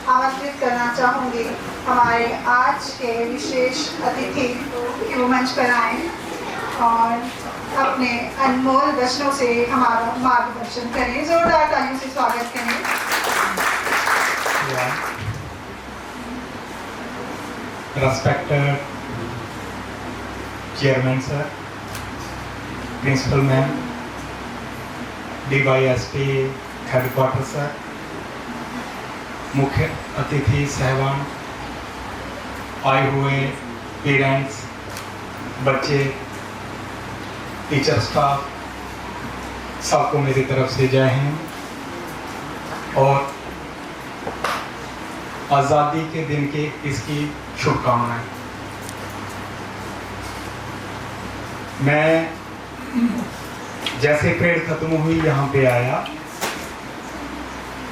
आमंत्रित करना चाहूँगी हमारे आज के विशेष अतिथि कि वो मंच पर आएँ और अपने अनमोल वचनों से हमारा मार्गदर्शन करें। जोरदार तालियों से स्वागत करें। Respected Chairman Sir, Principal Ma'am, DYSP Headquarters Sir, मुख्य अतिथि सहवान, आए हुए पेरेंट्स, बच्चे, टीचर स्टाफ, सबको मेरी तरफ से जय हिंद और आज़ादी के दिन के इसकी शुभकामनाएं। मैं जैसे परेड खत्म हुई यहाँ पे आया,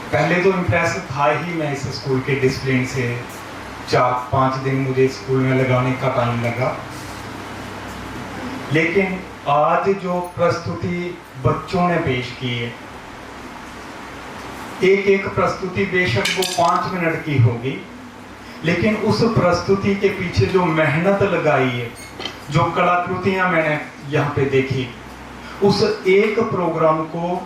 पहले तो इम्प्रेस था ही मैं इस स्कूल के डिसिप्लिन से। 4-5 दिन मुझे स्कूल में लगाने का टाइम लगा, लेकिन आज जो प्रस्तुति बच्चों ने पेश की है, एक प्रस्तुति बेशक वो 5 मिनट की होगी, लेकिन उस प्रस्तुति के पीछे जो मेहनत लगाई है, जो कलाकृतियां मैंने यहाँ पे देखी, उस एक प्रोग्राम को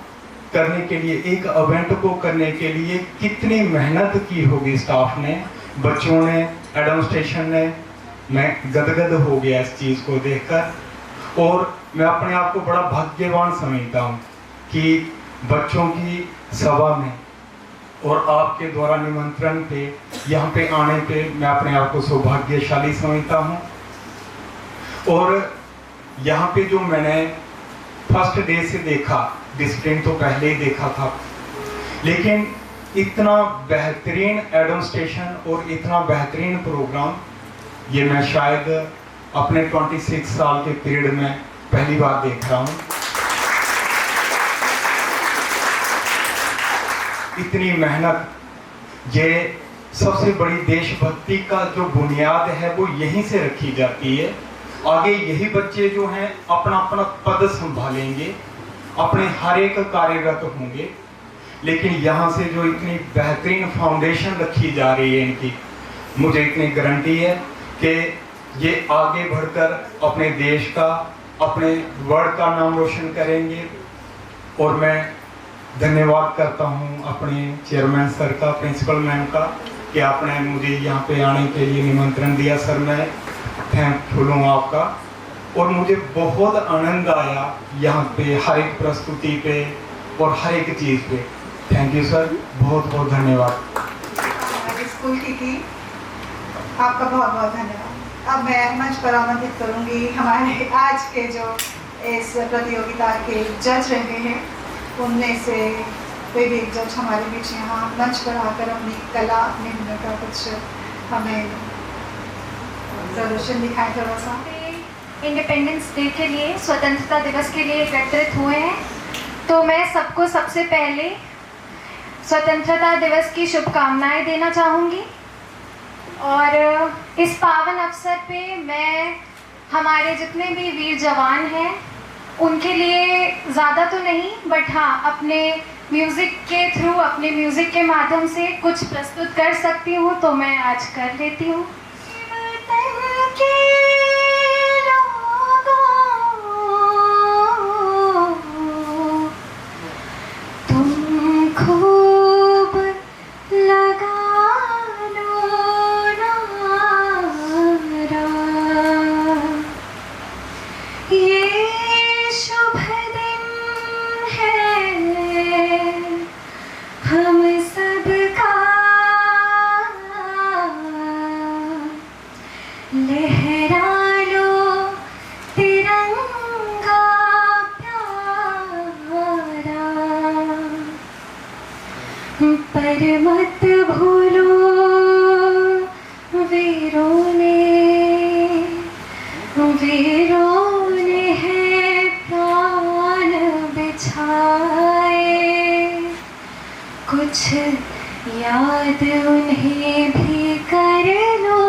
करने के लिए, एक इवेंट को करने के लिए कितनी मेहनत की होगी स्टाफ ने, बच्चों ने, एडमिनिस्ट्रेशन ने। मैं गदगद हो गया इस चीज़ को देखकर और मैं अपने आप को बड़ा भाग्यवान समझता हूँ कि बच्चों की सभा में और आपके द्वारा निमंत्रण पे यहाँ पे आने पे मैं अपने आप को सौभाग्यशाली समझता हूँ। और यहाँ पे जो मैंने फर्स्ट डे से देखा, डिसिप्लिन तो पहले ही देखा था, लेकिन इतना बेहतरीन एडमिनिस्ट्रेशन और इतना बेहतरीन प्रोग्राम ये मैं शायद अपने 26 साल के पीरियड में पहली बार देख रहा हूँ। इतनी मेहनत, ये सबसे बड़ी देशभक्ति का जो बुनियाद है वो यहीं से रखी जाती है। आगे यही बच्चे जो हैं अपना अपना पद संभालेंगे, अपने हर एक कार्यरत होंगे, लेकिन यहाँ से जो इतनी बेहतरीन फाउंडेशन रखी जा रही है इनकी, मुझे इतनी गारंटी है कि ये आगे बढ़कर अपने देश का, अपने वर्ल्ड का नाम रोशन करेंगे। और मैं धन्यवाद करता हूँ अपने चेयरमैन सर का, प्रिंसिपल मैम का, कि आपने मुझे यहाँ पे आने के लिए निमंत्रण दिया। सर मैं थैंकफुल हूँ आपका। और मुझे बहुत आनंद आया यहाँ पे हर एक प्रस्तुति पे और हर एक चीज़ पे। थैंक यू सर, बहुत बहुत धन्यवाद। स्कूल की थी, आपका बहुत बहुत धन्यवाद। अब मैं मंच पर आमंत्रित करूँगी हमारे आज के जो इस प्रतियोगिता के जज रहे हैं, उनमें से कोई भी एक जज हमारे बीच यहाँ मंच पर आकर अपनी कला, अपने हुनर का कुछ हमें प्रदर्शन दिखाए थोड़ा सा। इंडिपेंडेंस डे के लिए, स्वतंत्रता दिवस के लिए एकत्रित हुए हैं, तो मैं सबको सबसे पहले स्वतंत्रता दिवस की शुभकामनाएं देना चाहूँगी। और इस पावन अवसर पे मैं हमारे जितने भी वीर जवान हैं उनके लिए ज़्यादा तो नहीं, बट हाँ अपने म्यूज़िक के थ्रू, अपने म्यूज़िक के माध्यम से कुछ प्रस्तुत कर सकती हूँ, तो मैं आज कर लेती हूँ। पर मत भूलो वीरों ने है प्राण बिछाए, कुछ याद उन्हें भी कर लो,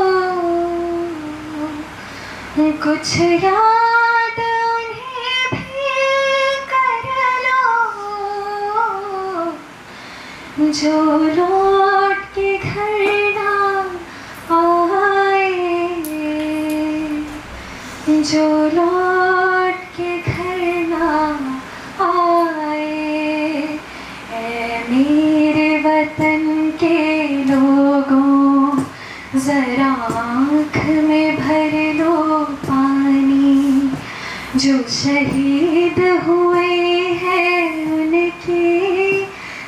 कुछ याद उन्हें भी कर लो, जो लौट के के घर ना आए, जो लौट के घर ना आए। ऐ मेरे वतन के लोगों, जरा आँख में भर लो पानी, जो शहीद हुए हैं उनकी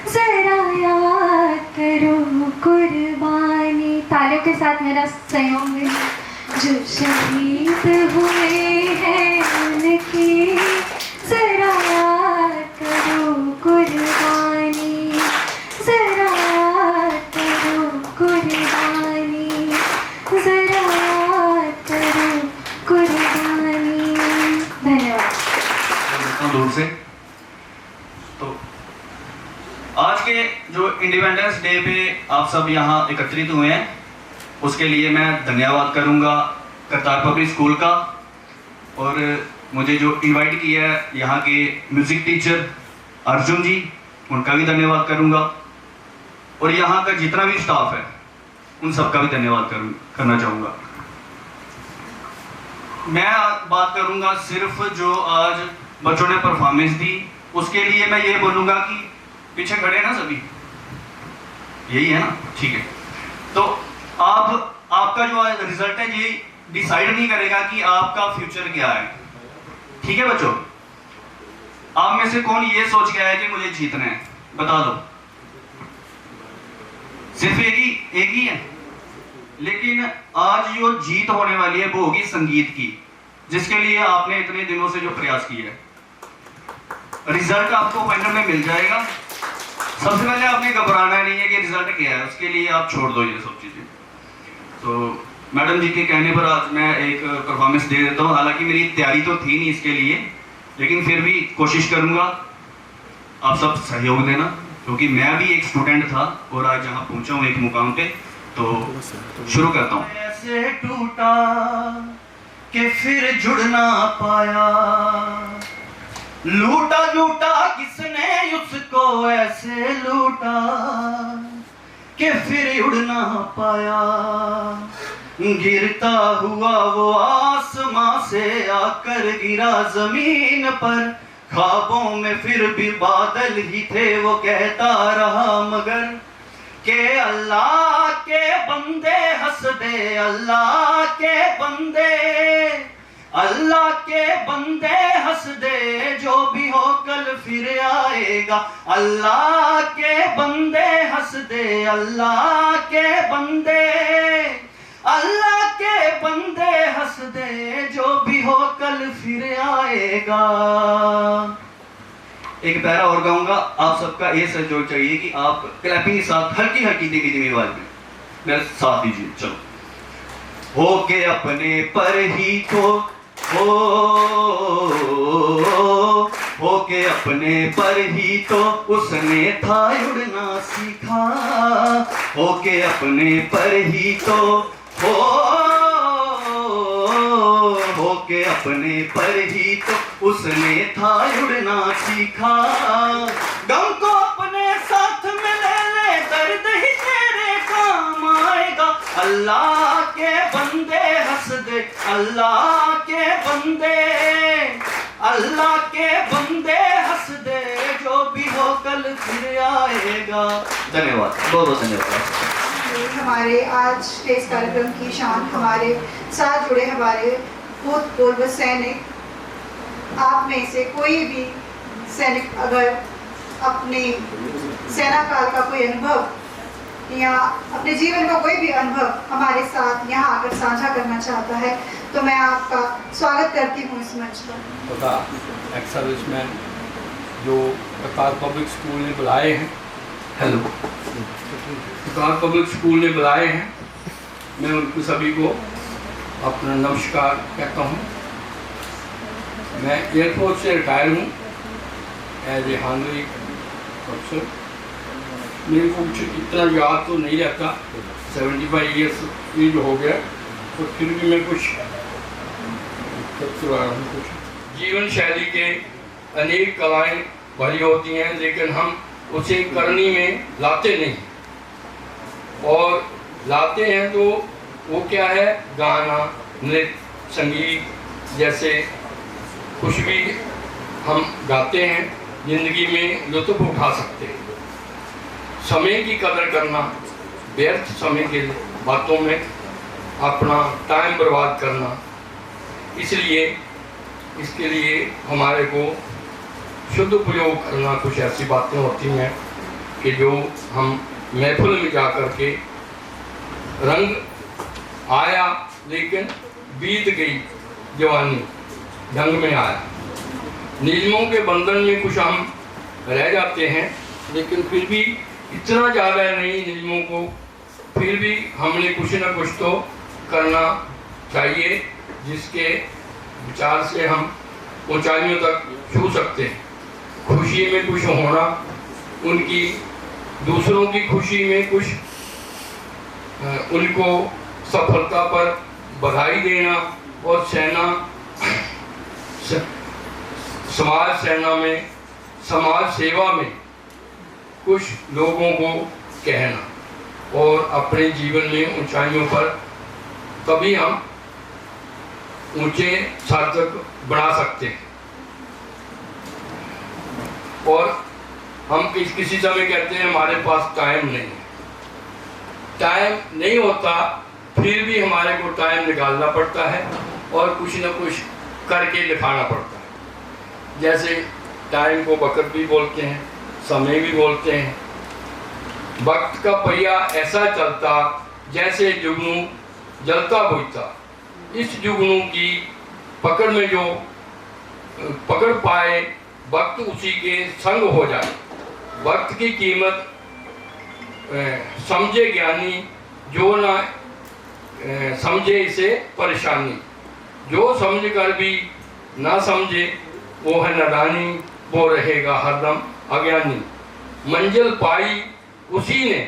जरा याद करो कुर्बानी। तालियों के साथ मेरा सहयोग में, जो शहीद हुए हैं उनकी जरा याद करो कुर्बानी, जरा याद करो कुर्बानी, जरा याद करो कुर्बानी। धन्यवाद। दूर से तो आज के जो इंडिपेंडेंस डे पे आप सब यहाँ एकत्रित हुए हैं, उसके लिए मैं धन्यवाद करूँगा करतार पब्लिक स्कूल का, और मुझे जो इनवाइट किया है यहाँ के म्यूज़िक टीचर अर्जुन जी, उनका भी धन्यवाद करूँगा, और यहाँ का जितना भी स्टाफ है उन सबका भी धन्यवाद करना चाहूँगा। मैं बात करूँगा सिर्फ जो आज बच्चों ने परफॉर्मेंस दी, उसके लिए मैं ये बोलूँगा कि पीछे खड़े हैं ना सभी, यही है ना, ठीक है। तो आपका जो रिजल्ट है ये डिसाइड नहीं करेगा कि आपका फ्यूचर क्या है, ठीक है बच्चों। आप में से कौन ये सोच के आया कि मुझे जीतना है, बता दो। सिर्फ एक ही है, लेकिन आज जो जीत होने वाली है वो होगी संगीत की, जिसके लिए आपने इतने दिनों से जो प्रयास किया है। रिजल्ट आपको फाइनल में मिल जाएगा। सबसे पहले आपने घबराना नहीं है कि रिजल्ट क्या है, उसके लिए आप छोड़ दो ये सब चीजें। तो मैडम जी के कहने पर आज मैं एक परफॉर्मेंस दे देता हूँ। हालांकि मेरी तैयारी तो थी नहीं इसके लिए, लेकिन फिर भी कोशिश करूंगा आप सब सहयोग देना, क्योंकि मैं भी एक स्टूडेंट था और आज यहाँ पहुंचा हूँ एक मुकाम पे। तो शुरू करता हूँ। ऐसे टूटा कि फिर जुड़ ना पाया, लूटा लूटा किसने उसको ऐसे लूटा कि फिर उड़ ना पाया। गिरता हुआ वो आसमां से आकर गिरा जमीन पर, ख्वाबों में फिर भी बादल ही थे वो कहता रहा मगर के अल्लाह के बंदे हंस दे, अल्लाह के बंदे, अल्लाह के बंदे हंस दे, जो भी हो कल फिर आएगा। अल्लाह के बंदे हंस दे, अल्लाह के बंदे, अल्लाह के बंदे हंस दे, जो भी हो कल फिर आएगा। एक पैरा और गाऊंगा, आप सबका ये सहयोग चाहिए कि आप क्लैपिंग के साथ हल्की हल्की धीमी धीमी आवाज में मेरे साथ दीजिए। चलो। होके अपने पर ही तो होके अपने पर ही तो उसने था उड़ना सीखा, होके अपने पर ही तो होके अपने पर ही तो उसने था उड़ना सीखा। गम को अपने साथ में ले ले, दर्द ही तेरे काम आएगा। अल्लाह के बंदे हंस दे, अल्लाह के बंदे, अल्लाह के बंदे हंस दे, जो भी हो कल फिर आएगा। धन्यवाद, बहुत बहुत धन्यवाद। हमारे आज के इस कार्यक्रम की शान हमारे साथ जुड़े हमारे भूतपूर्व सैनिक, आप में से कोई भी सैनिक अगर अपने सेना काल का कोई अनुभव या अपने जीवन का कोई भी अनुभव हमारे साथ यहाँ आकर साझा करना चाहता है, तो मैं आपका स्वागत करती हूँ इस मंच पर। तथा एक्स सर्विसमैन जो करतार पब्लिक स्कूल ने बुलाए हैं, हेलो, करतार पब्लिक स्कूल ने बुलाए हैं, मैं उनको सभी को अपना नमस्कार कहता हूँ। मैं एयरफोर्स से रिटायर हूँ एज ए हानरी अफसर। मेरे को कुछ इतना याद तो नहीं रहता, 75 ईयर्स एज हो गया, तो फिर भी मैं कुछ रहा हूँ। कुछ जीवन शैली के अनेक कलाएँ भरी होती हैं, लेकिन हम उसे करनी में लाते नहीं। और लाते हैं तो वो क्या है, गाना, नृत्य, संगीत जैसे कुछ भी हम गाते हैं, ज़िंदगी में लुत्फ़ उठा सकते हैं। समय की कदर करना, व्यर्थ समय के बातों में अपना टाइम बर्बाद करना, इसलिए इसके लिए हमारे को शुद्ध प्रयोग करना। कुछ ऐसी बातें होती हैं कि जो हम महफिल में जा कर के रंग आया लेकिन बीत गई जवानी, ढंग में आया। नियमों के बंधन में कुछ हम रह जाते हैं, लेकिन फिर भी इतना ज़्यादा नहीं नियमों को, फिर भी हमने कुछ ना कुछ तो करना चाहिए जिसके विचार से हम ऊंचाइयों तक छू सकते हैं। खुशी में कुछ होना, उनकी दूसरों की खुशी में कुछ उनको सफलता पर बधाई देना और समाज सेना में, समाज सेवा में कुछ लोगों को कहना और अपने जीवन में ऊंचाइयों पर तभी हम ऊंचे सार्थक बढ़ा सकते हैं। और हम किसी समय कहते हैं हमारे पास टाइम नहीं है, टाइम नहीं होता, फिर भी हमारे को टाइम निकालना पड़ता है और कुछ न कुछ करके दिखाना पड़ता है। जैसे टाइम को वक्त भी बोलते हैं, समय भी बोलते हैं। वक्त का पहिया ऐसा चलता जैसे जुगनू जलता बुझता। इस जुगनू की पकड़ में जो पकड़ पाए, वक्त उसी के संग हो जाए। वक्त की कीमत समझे ज्ञानी, जो ना समझे इसे परेशानी। जो समझ कर भी ना समझे वो है नादानी, वो रहेगा हरदम अज्ञानी। मंजिल पाई उसी ने,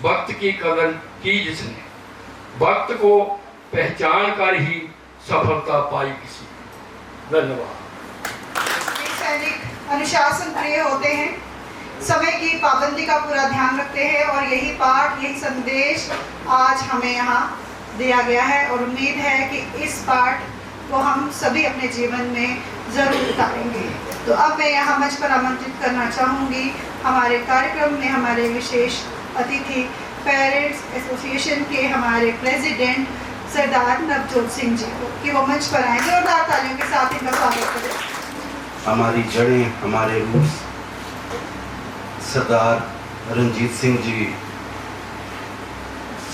वक्त की कदर की जिसने। वक्त को पहचान कर ही सफलता पाई किसी। धन्यवाद। सैनिक अनुशासन प्रिय होते हैं, समय की पाबंदी का पूरा ध्यान रखते हैं और यही पाठ, यही संदेश आज हमें यहाँ दिया गया है और उम्मीद है कि इस पाठ को हम सभी अपने जीवन में ज़रूर उतारेंगे। तो अब मैं यहाँ मंच पर आमंत्रित करना चाहूँगी हमारे कार्यक्रम में हमारे विशेष अतिथि पेरेंट्स एसोसिएशन के हमारे प्रेसिडेंट सरदार नवजोत सिंह जी को, कि वो मंच पर आए। जोरदार तालियों के साथ इनका स्वागत करें। हमारी जड़ें, हमारे roots, Sardar Ranjit Singh ji,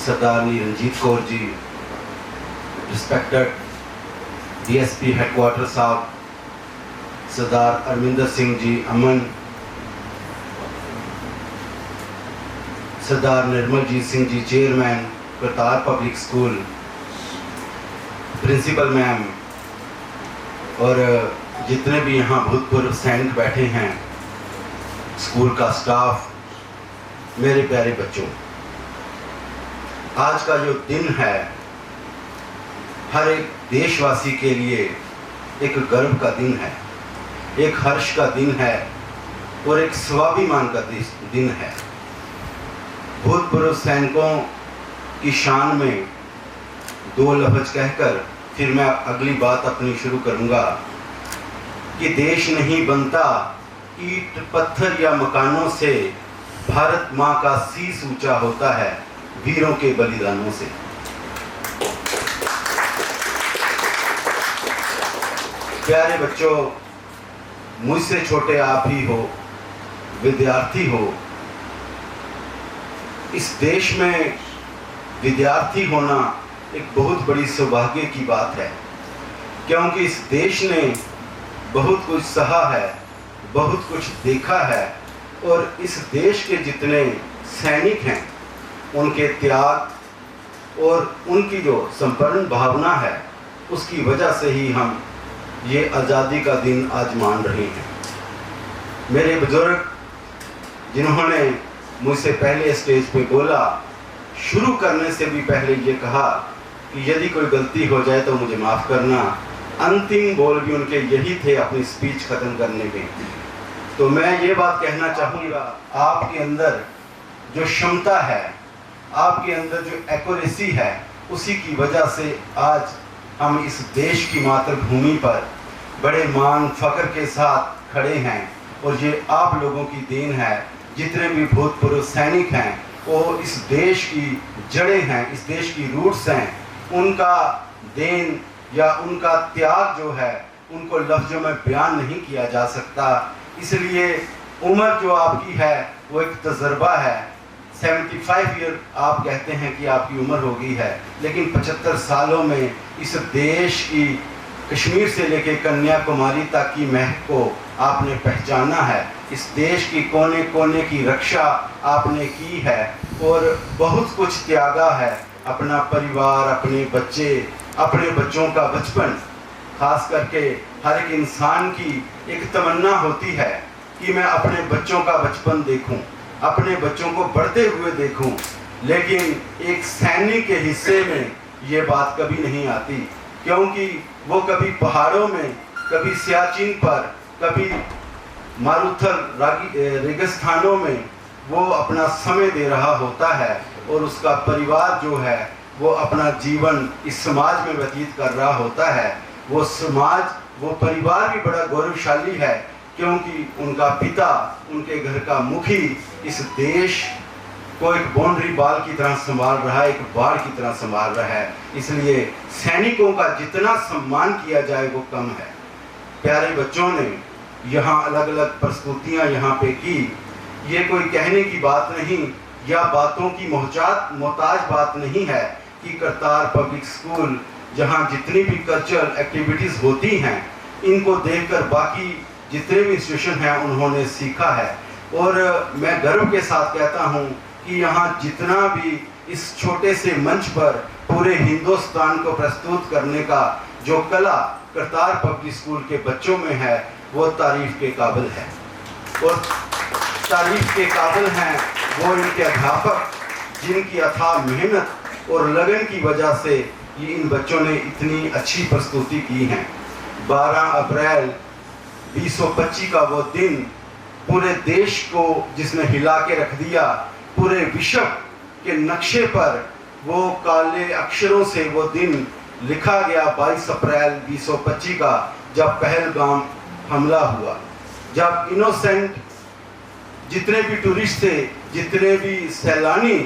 Sardarni Ranjit Kaur ji, respected DSP headquarter साहब, Sardar Arvinder Singh ji Aman, Sardar Nirmaljit Singh ji chairman Kartar public school, principal ma'am और जितने भी यहाँ भूतपूर्व सैनिक बैठे हैं, स्कूल का स्टाफ, मेरे प्यारे बच्चों, आज का जो दिन है हर एक देशवासी के लिए एक गर्व का दिन है, एक हर्ष का दिन है और एक स्वाभिमान का दिन है। भूतपूर्व सैनिकों की शान में दो लफ्ज कहकर फिर मैं अगली बात अपनी शुरू करूंगा कि देश नहीं बनता ईंट पत्थर या मकानों से, भारत माँ का शीश ऊंचा होता है वीरों के बलिदानों से। प्यारे बच्चों, मुझसे छोटे आप ही हो, विद्यार्थी हो, इस देश में विद्यार्थी होना एक बहुत बड़ी सौभाग्य की बात है, क्योंकि इस देश ने बहुत कुछ सहा है, बहुत कुछ देखा है और इस देश के जितने सैनिक हैं उनके त्याग और उनकी जो संपूर्ण भावना है, उसकी वजह से ही हम ये आज़ादी का दिन आज मान रहे हैं। मेरे बुजुर्ग जिन्होंने मुझसे पहले स्टेज पे बोला, शुरू करने से भी पहले ये कहा कि यदि कोई गलती हो जाए तो मुझे माफ़ करना, अंतिम बोल भी उनके यही थे अपनी स्पीच ख़त्म करने के। तो मैं ये बात कहना चाहूँगा, आपके अंदर जो क्षमता है, आपके अंदर जो एक्यूरेसी है, उसी की वजह से आज हम इस देश की मातृभूमि पर बड़े मान फख्र के साथ खड़े हैं। और ये आप लोगों की देन है। जितने भी भूतपूर्व सैनिक हैं, वो इस देश की जड़ें हैं, इस देश की रूट्स हैं। उनका देन या उनका त्याग जो है, उनको लफ्ज़ों में बयान नहीं किया जा सकता। इसलिए उम्र जो आपकी है वो एक तजर्बा है। 75 ईयर आप कहते हैं कि आपकी उम्र हो गई है, लेकिन 75 सालों में इस देश की कश्मीर से लेकर कन्याकुमारी तक की महक को आपने पहचाना है। इस देश की कोने कोने की रक्षा आपने की है और बहुत कुछ त्यागा है। अपना परिवार, अपने बच्चे, अपने बच्चों का बचपन, खास करके हर एक इंसान की एक तमन्ना होती है कि मैं अपने बच्चों का बचपन देखूं, अपने बच्चों को बढ़ते हुए देखूं। लेकिन एक सैनिक के हिस्से में ये बात कभी नहीं आती, क्योंकि वो कभी पहाड़ों में, कभी सियाचिन पर, कभी मारुथल रेगिस्तानों में वो अपना समय दे रहा होता है और उसका परिवार जो है वो अपना जीवन इस समाज में व्यतीत कर रहा होता है। वो समाज, वो परिवार भी बड़ा गौरवशाली है, क्योंकि उनका पिता, उनके घर का मुखी इस देश को एक बाउंड्री बाल की तरह संभाल रहा है, एक बाढ़ की तरह संभाल रहा है। इसलिए सैनिकों का जितना सम्मान किया जाए वो कम है। प्यारे बच्चों ने यहाँ अलग अलग प्रस्तुतियाँ यहाँ पे की। ये कोई कहने की बात नहीं या बातों की मोहताज बात नहीं है कि करतार पब्लिक स्कूल जहाँ जितनी भी कल्चरल एक्टिविटीज़ होती हैं, इनको देखकर बाकी जितने भी इंस्टीट्यूशन हैं उन्होंने सीखा है। और मैं गर्व के साथ कहता हूँ कि यहाँ जितना भी इस छोटे से मंच पर पूरे हिंदुस्तान को प्रस्तुत करने का जो कला करतार पब्लिक स्कूल के बच्चों में है, वो तारीफ के काबिल है। और तारीफ के काबिल हैं वो इनके अध्यापक, जिनकी अथाह मेहनत और लगन की वजह से ये इन बच्चों ने इतनी अच्छी प्रस्तुति की है। 12 अप्रैल 2025 का वो दिन पूरे देश को जिसने हिला के रख दिया, पूरे विश्व के नक्शे पर वो काले अक्षरों से वो दिन लिखा गया 22 अप्रैल 2025 का, जब पहलगाम हमला हुआ, जब इनोसेंट जितने भी टूरिस्ट थे, जितने भी सैलानी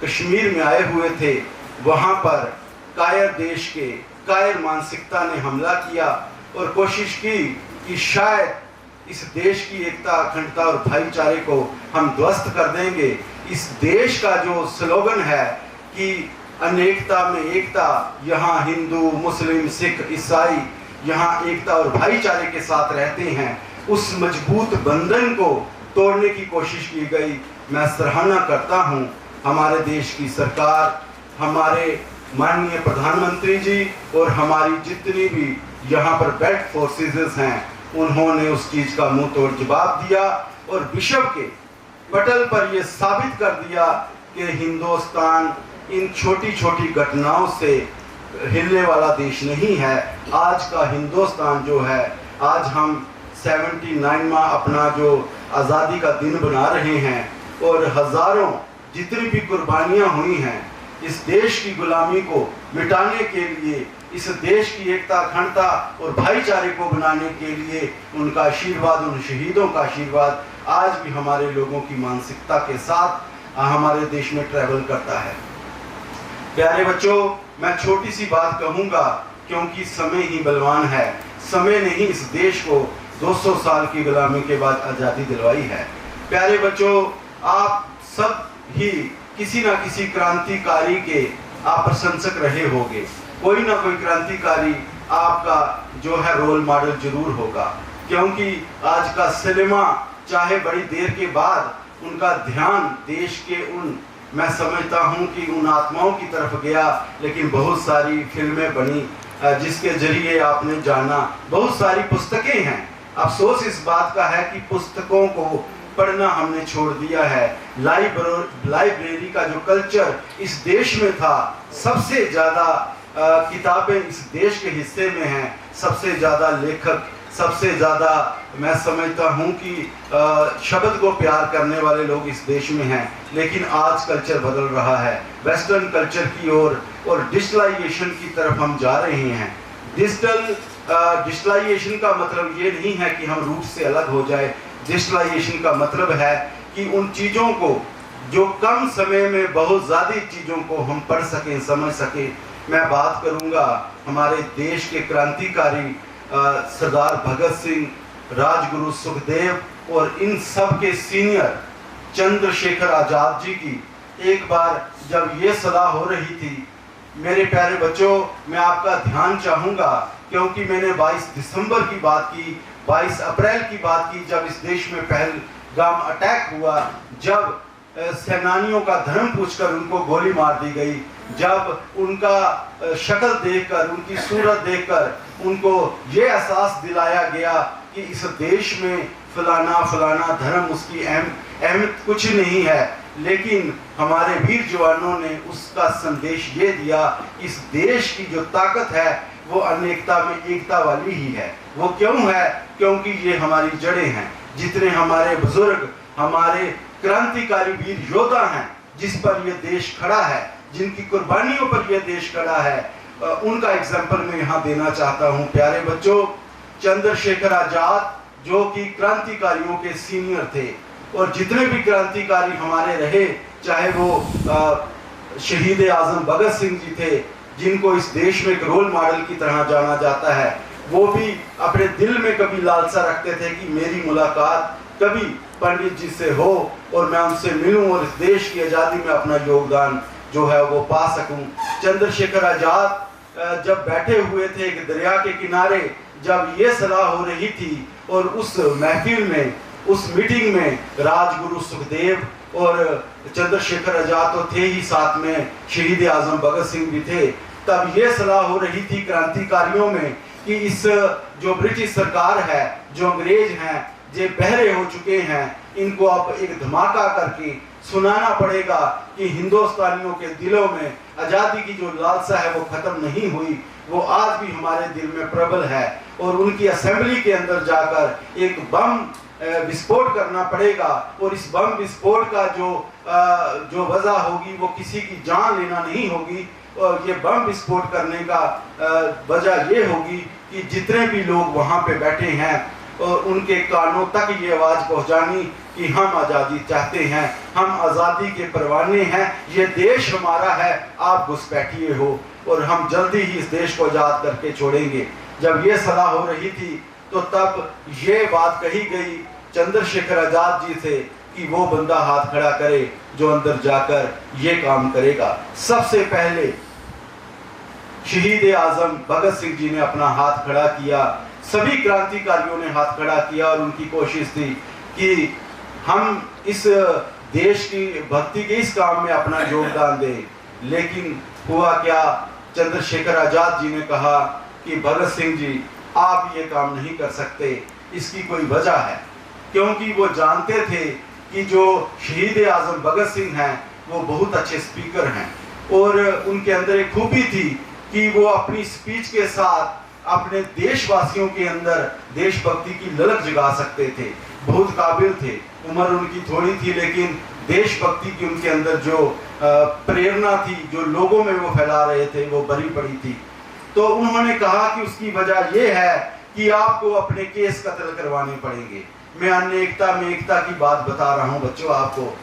कश्मीर में आए हुए थे, वहाँ पर कायर देश के कायर मानसिकता ने हमला किया और कोशिश की कि शायद इस देश की एकता, अखंडता और भाईचारे को हम ध्वस्त कर देंगे। इस देश का जो स्लोगन है कि अनेकता में एकता, यहाँ हिंदू, मुस्लिम, सिख, ईसाई यहाँ एकता और भाईचारे के साथ रहते हैं, उस मजबूत बंधन को तोड़ने की कोशिश की गई। मैं सराहना करता हूँ हमारे देश की सरकार, हमारे माननीय प्रधानमंत्री जी और हमारी जितनी भी यहाँ पर बेल्ट फोर्सेस हैं, उन्होंने उस चीज़ का मुंह तोड़ जवाब दिया और विश्व के पटल पर यह साबित कर दिया कि हिंदुस्तान इन छोटी छोटी घटनाओं से हिलने वाला देश नहीं है। आज का हिंदुस्तान जो है, आज हम 79वां अपना जो आज़ादी का दिन बना रहे हैं और हज़ारों जितनी भी कुर्बानियाँ हुई हैं इस देश की गुलामी को मिटाने के लिए, इस देश की एकता, अखंडता और भाईचारे को बनाने के लिए, उनका आशीर्वाद, उन शहीदों का आशीर्वाद आज भी हमारे लोगों की मानसिकता के साथ हमारे देश में ट्रैवल करता है। प्यारे बच्चों, मैं छोटी सी बात कहूँगा क्योंकि समय ही बलवान है। समय ने ही इस देश को 200 साल की गुलामी के बाद आज़ादी दिलवाई है। प्यारे बच्चों, आप सब ही किसी ना किसी क्रांतिकारी के आप प्रशंसक रहे होंगे। कोई ना कोई क्रांतिकारी आपका जो है रोल मॉडल जरूर होगा, क्योंकि आज का सिनेमा चाहे बड़ी देर के बाद उनका ध्यान देश के उन, मैं समझता हूँ कि उन आत्माओं की तरफ गया, लेकिन बहुत सारी फिल्में बनी जिसके जरिए आपने जाना, बहुत सारी पुस्तकें हैं। अफसोस इस बात का है कि पुस्तकों को पढ़ना हमने छोड़ दिया है। लाइब्रेरी का जो कल्चर इस देश में था, सबसे ज़्यादा किताबें इस देश के हिस्से में हैं, सबसे ज़्यादा लेखक सबसे ज़्यादा मैं समझता हूँ कि शब्द को प्यार करने वाले लोग इस देश में हैं, लेकिन आज कल्चर बदल रहा है, वेस्टर्न कल्चर की ओर और डिजिटलाइजेशन की तरफ हम जा रहे हैं। डिजिटलाइजेशन का मतलब ये नहीं है कि हम रूट से अलग हो जाए। डिजिटलाइजेशन का मतलब है कि उन चीज़ों को जो कम समय में बहुत ज़्यादा चीज़ों को हम पढ़ सकें, समझ सकें। मैं बात करूँगा हमारे देश के क्रांतिकारी सरदार भगत सिंह, राजगुरु सुखदेव और इन सब के सीनियर चंद्रशेखर आज़ाद जी की। एक बार जब ये सलाह हो रही थी, मेरे प्यारे बच्चों, मैं आपका ध्यान चाहूँगा, क्योंकि मैंने 22 दिसंबर की बात की, 22 अप्रैल की बात की, जब इस देश में पहलगाम अटैक हुआ, जब सेनानियों का धर्म पूछकर उनको गोली मार दी गई, जब उनका शक्ल देखकर, उनकी सूरत देखकर उनको ये एहसास दिलाया गया कि इस देश में फलाना फलाना धर्म, उसकी अहमियत कुछ नहीं है, लेकिन हमारे वीर जवानों ने उसका संदेश ये दिया, इस देश की जो ताकत है वो अनेकता में एकता वाली ही है। वो क्यों है? क्योंकि ये हमारी जड़ें हैं। जितने हमारे बुजुर्ग, हमारे क्रांतिकारी वीर योद्धा हैं, जिस पर ये देश खड़ा है, जिनकी कुर्बानियों पर यह देश खड़ा है, उनका एग्जाम्पल मैं यहाँ देना चाहता हूँ। प्यारे बच्चों, चंद्रशेखर आज़ाद जो कि क्रांतिकारियों के सीनियर थे, और जितने भी क्रांतिकारी हमारे रहे, चाहे वो शहीद आजम भगत सिंह जी थे, जिनको इस देश में एक रोल मॉडल की तरह जाना जाता है, वो भी अपने दिल में कभी लालसा रखते थे कि मेरी मुलाकात कभी पंडित जी से हो और मैं उनसे मिलूं और इस देश की आज़ादी में अपना योगदान जो है वो पा सकूं। चंद्रशेखर आज़ाद जब बैठे हुए थे एक दरिया के किनारे, जब ये सलाह हो रही थी, और उस महफिल में, उस मीटिंग में राजगुरु सुखदेव और चंद्रशेखर आज़ाद तो थे ही, साथ में शहीद आजम भगत सिंह भी थे, तब ये सलाह हो रही थी क्रांतिकारियों में कि इस जो ब्रिटिश सरकार है, जो अंग्रेज हैं, जो बहरे हो चुके हैं, इनको अब एक धमाका करके सुनाना पड़ेगा कि हिंदुस्तानियों के दिलों में आज़ादी की जो लालसा है वो खत्म नहीं हुई, वो आज भी हमारे दिल में प्रबल है, और उनकी असेंबली के अंदर जाकर एक बम विस्फोट करना पड़ेगा, और इस बम विस्फोट का जो वजह होगी वो किसी की जान लेना नहीं होगी, और ये बम विस्फोट करने का वजह ये होगी कि जितने भी लोग वहाँ पे बैठे हैं और उनके कानों तक ये आवाज़ पहुँचानी कि हम आज़ादी चाहते हैं, हम आज़ादी के परवाने हैं, ये देश हमारा है, आप घुसपैठिए हो और हम जल्दी ही इस देश को आज़ाद करके छोड़ेंगे। जब ये सलाह हो रही थी तो तब ये बात कही गई चंद्रशेखर आज़ाद जी से कि वो बंदा हाथ खड़ा करे जो अंदर जाकर ये काम करेगा। सबसे पहले शहीद आजम भगत सिंह जी ने अपना हाथ खड़ा किया, सभी क्रांतिकारियों ने हाथ खड़ा किया, और उनकी कोशिश थी कि हम इस देश की भक्ति के इस काम में अपना योगदान दें। लेकिन हुआ क्या, चंद्रशेखर आज़ाद जी ने कहा कि भगत सिंह जी आप ये काम नहीं कर सकते। इसकी कोई वजह है, क्योंकि वो जानते थे कि जो शहीद आजम भगत सिंह हैं वो बहुत अच्छे स्पीकर हैं, और उनके अंदर एक खूबी थी कि वो अपनी स्पीच के साथ अपने देशवासियों के अंदर देशभक्ति की ललक जगा सकते थे। बहुत काबिल थे, उम्र उनकी थोड़ी थी, लेकिन देशभक्ति की उनके अंदर जो प्रेरणा थी, जो लोगों में वो फैला रहे थे, वो भरी पड़ी थी। तो उन्होंने कहा कि उसकी वजह ये है कि आपको अपने केस कत्ल करवाने पड़ेंगे। मैं अनेकता में एकता की बात बता रहा हूँ बच्चों आपको।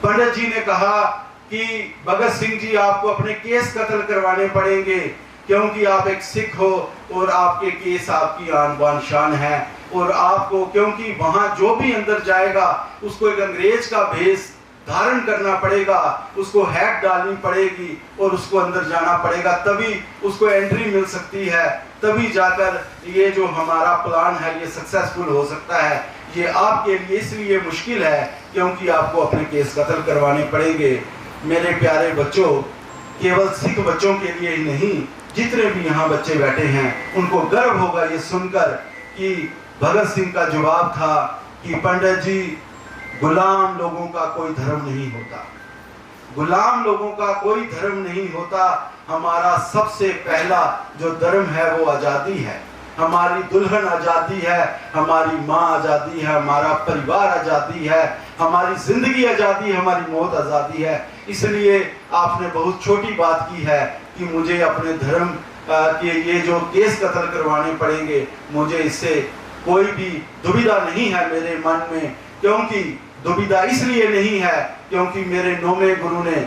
पंडित जी ने कहा कि भगत सिंह जी आपको अपने केस कत्ल करवाने पड़ेंगे, क्योंकि आप एक सिख हो और आपके केस आपकी आन बान शान है, और आपको, क्योंकि वहाँ जो भी अंदर जाएगा उसको एक अंग्रेज का भेष धारण करना पड़ेगा, उसको हैट डालनी पड़ेगी और उसको अंदर जाना पड़ेगा, तभी उसको एंट्री मिल सकती है, तभी जाकर ये जो हमारा प्लान है ये सक्सेसफुल हो सकता है। ये आपके लिए इसलिए मुश्किल है क्योंकि आपको अपने केस कत्ल करवाने पड़ेंगे। मेरे प्यारे बच्चों, केवल सिख बच्चों के लिए ही नहीं, जितने भी यहाँ बच्चे बैठे हैं उनको गर्व होगा ये सुनकर कि भगत सिंह का जवाब था कि पंडित जी, गुलाम लोगों का कोई धर्म नहीं होता, गुलाम लोगों का कोई धर्म नहीं होता, हमारा सबसे पहला जो धर्म है वो आज़ादी है। हमारी दुल्हन आज़ादी है, हमारी माँ आज़ादी है, हमारा परिवार आज़ादी है, हमारी ज़िंदगी आज़ादी, हमारी मौत आज़ादी है। इसलिए आपने बहुत छोटी बात की है कि मुझे अपने धर्म के ये जो केस कत्ल करवाने पड़ेंगे, मुझे इससे कोई भी दुविधा नहीं है मेरे मन में। क्योंकि दुविधा इसलिए नहीं है क्योंकि मेरे नौवें गुरु ने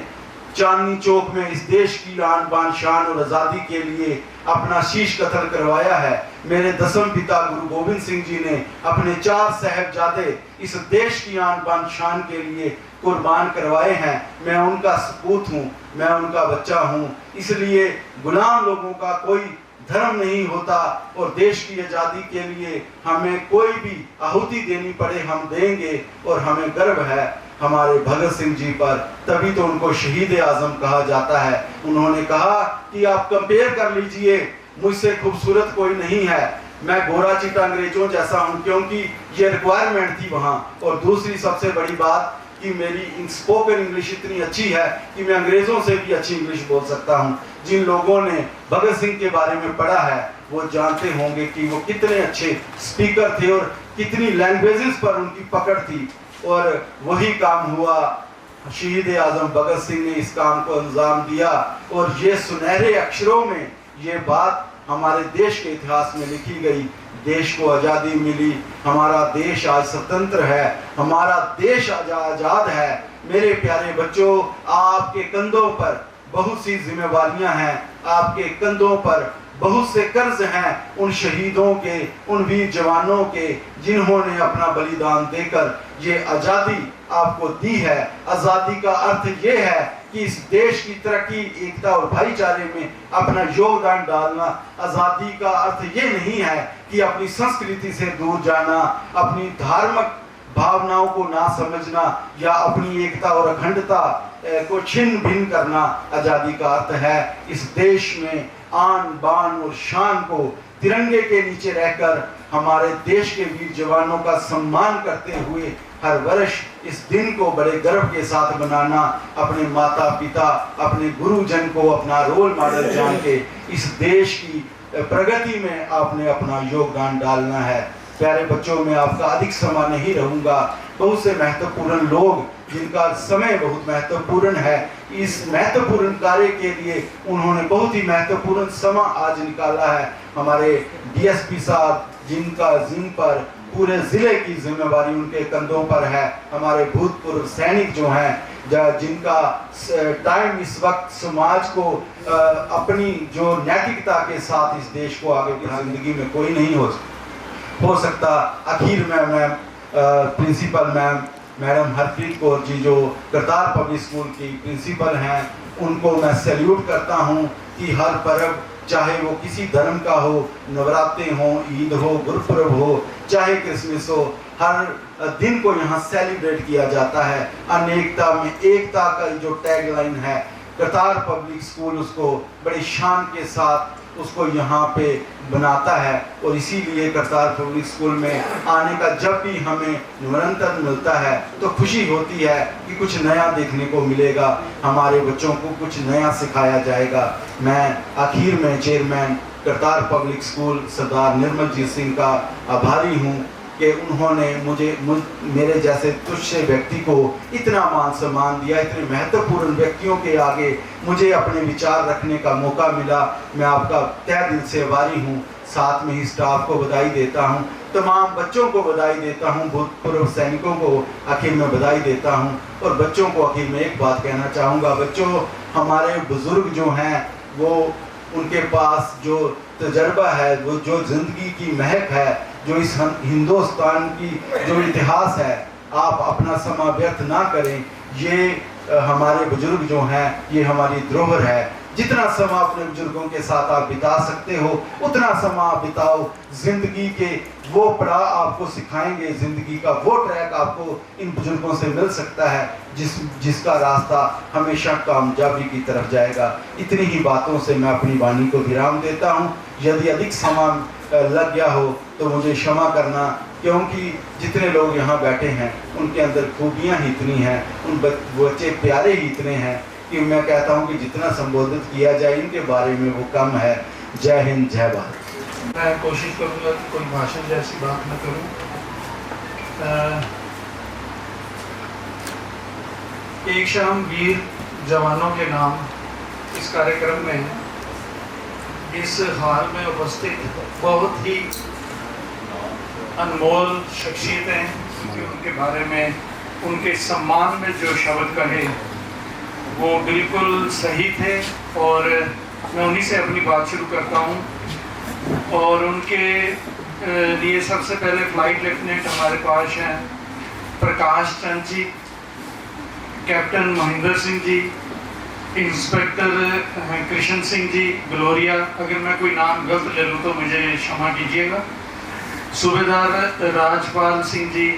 चांदनी चौक में इस देश की आन बान शान और आज़ादी के लिए अपना शीश कत्ल करवाया है। मेरे दसम पिता गुरु गोविंद सिंह जी ने अपने 4 साहिबजादे इस देश की आन बान शान के लिए कुर्बान करवाए हैं। मैं उनका सपूत हूँ, मैं उनका बच्चा हूँ। इसलिए गुलाम लोगों का कोई धर्म नहीं होता और देश की आज़ादी के लिए हमें कोई भी आहुति देनी पड़े हम देंगे। और हमें गर्व है हमारे भगत सिंह जी पर, तभी तो उनको शहीद आज़म कहा जाता है। उन्होंने कहा कि आप कंपेयर कर लीजिए, मुझसे खूबसूरत कोई नहीं है, मैं गोरा चिट्टा अंग्रेजों जैसा हूँ, क्योंकि ये रिक्वायरमेंट थी वहाँ। और दूसरी सबसे बड़ी बात कि मेरी स्पोकन इंग्लिश इतनी अच्छी है कि मैं अंग्रेज़ों से भी अच्छी इंग्लिश बोल सकता हूँ। जिन लोगों ने भगत सिंह के बारे में पढ़ा है वो जानते होंगे कि वो कितने अच्छे स्पीकर थे और कितनी लैंग्वेजेस पर उनकी पकड़ थी। और वही काम हुआ, शहीद आज़म भगत सिंह ने इस काम को अंजाम दिया। और ये सुनहरे अक्षरों में ये बात हमारे देश के इतिहास में लिखी गई। देश को आज़ादी मिली, हमारा देश आज स्वतंत्र है, हमारा देश आज़ाद है। मेरे प्यारे बच्चों, आपके कंधों पर बहुत सी जिम्मेवारियां हैं, आपके कंधों पर बहुत से कर्ज हैं उन शहीदों के, उन वीर जवानों के जिन्होंने अपना बलिदान देकर ये आज़ादी आपको दी है। आज़ादी का अर्थ ये है कि इस देश की तरक्की, एकता और भाईचारे में अपना योगदान डालना। आज़ादी का अर्थ ये नहीं है कि अपनी संस्कृति से दूर जाना, अपनी धार्मिक भावनाओं को ना समझना या अपनी एकता और अखंडता को छिन्न भिन्न करना। आज़ादी का अर्थ है इस देश में आन बान और शान को तिरंगे के नीचे रहकर हमारे देश के वीर जवानों का सम्मान करते हुए हर वर्ष इस दिन को बड़े गर्व के साथ मनाना। अपने माता पिता, अपने गुरुजन को अपना रोल मॉडल जान के इस देश की प्रगति में आपने अपना योगदान डालना है। प्यारे बच्चों, मैं आपका अधिक समय नहीं रहूंगा। बहुत से महत्वपूर्ण लोग जिनका समय बहुत महत्वपूर्ण है, इस महत्वपूर्ण कार्य के लिए उन्होंने बहुत ही महत्वपूर्ण समय आज निकाला है। हमारे डीएसपी साहब जिन पर पूरे ज़िले की जिम्मेवारी उनके कंधों पर है, हमारे भूतपूर्व सैनिक जो हैं जिनका टाइम इस वक्त समाज को अपनी जो नैतिकता के साथ इस देश को आगे बढ़ाने जिंदगी में कोई नहीं हो सकता। आखिर में मैं प्रिंसिपल मैडम हरप्रीत कौर जी जो करतार पब्लिक स्कूल की प्रिंसिपल हैं, उनको मैं सैल्यूट करता हूं कि हर पर्व, चाहे वो किसी धर्म का हो, नवरात्रे हो, ईद हो, गुरुपर्व हो, चाहे क्रिसमस हो, हर दिन को यहाँ सेलिब्रेट किया जाता है। अनेकता में एकता का जो टैगलाइन है, करतार पब्लिक स्कूल उसको बड़ी शान के साथ उसको यहाँ पे बनाता है। और इसीलिए करतार पब्लिक स्कूल में आने का जब भी हमें निरंतर मिलता है तो खुशी होती है कि कुछ नया देखने को मिलेगा, हमारे बच्चों को कुछ नया सिखाया जाएगा। मैं आखिर में चेयरमैन करतार पब्लिक स्कूल सरदार निर्मलजीत सिंह का आभारी हूँ कि उन्होंने मेरे जैसे तुच्छ व्यक्ति को इतना मान सम्मान दिया। इतने महत्वपूर्ण व्यक्तियों के आगे मुझे अपने विचार रखने का मौका मिला। मैं आपका तहे दिल से आभारी हूँ। साथ में ही स्टाफ को बधाई देता हूँ, तमाम बच्चों को बधाई देता हूँ, भूतपूर्व सैनिकों को आखिर में बधाई देता हूँ। और बच्चों को आखिर में एक बात कहना चाहूँगा, बच्चों, हमारे बुजुर्ग जो हैं वो उनके पास जो तजर्बा है, वो जो ज़िंदगी की महक है, जो इस हिंदुस्तान की जो इतिहास है, आप अपना समय व्यर्थ ना करें। ये हमारे बुजुर्ग जो हैं, ये हमारी धरोहर है। जितना समय अपने बुजुर्गों के साथ आप बिता सकते हो उतना समय आप बिताओ। जिंदगी के वो पड़ाव आपको सिखाएंगे, जिंदगी का वो ट्रैक आपको इन बुजुर्गों से मिल सकता है जिसका रास्ता हमेशा कामयाबी की तरफ जाएगा। इतनी ही बातों से मैं अपनी वाणी को विराम देता हूँ। यदि अधिक समय लग गया हो तो मुझे क्षमा करना, क्योंकि जितने लोग यहाँ बैठे हैं उनके अंदर खूबियाँ ही इतनी हैं, उन बच्चे प्यारे ही इतने हैं कि मैं कहता हूँ कि जितना संबोधित किया जाए इनके बारे में वो कम है। जय हिंद, जय भारत। मैं कोशिश करूँगा कि कोई भाषण जैसी बात न करूँ। एक शाम वीर जवानों के नाम इस कार्यक्रम में इस हाल में उपस्थित बहुत ही अनमोल शख्सियतें, क्योंकि उनके बारे में उनके सम्मान में जो शब्द कहे वो बिल्कुल सही थे और मैं उन्हीं से अपनी बात शुरू करता हूँ। और उनके लिए सबसे पहले फ्लाइट लेफ्टिनेंट हमारे पास हैं Prakash Chand ji, captain Mahendra Singh ji, inspector Krishna Singh ji Gloria, अगर मैं कोई नाम गलत ले लूँ तो मुझे क्षमा कीजिएगा, सूबेदार राजपाल सिंह जी,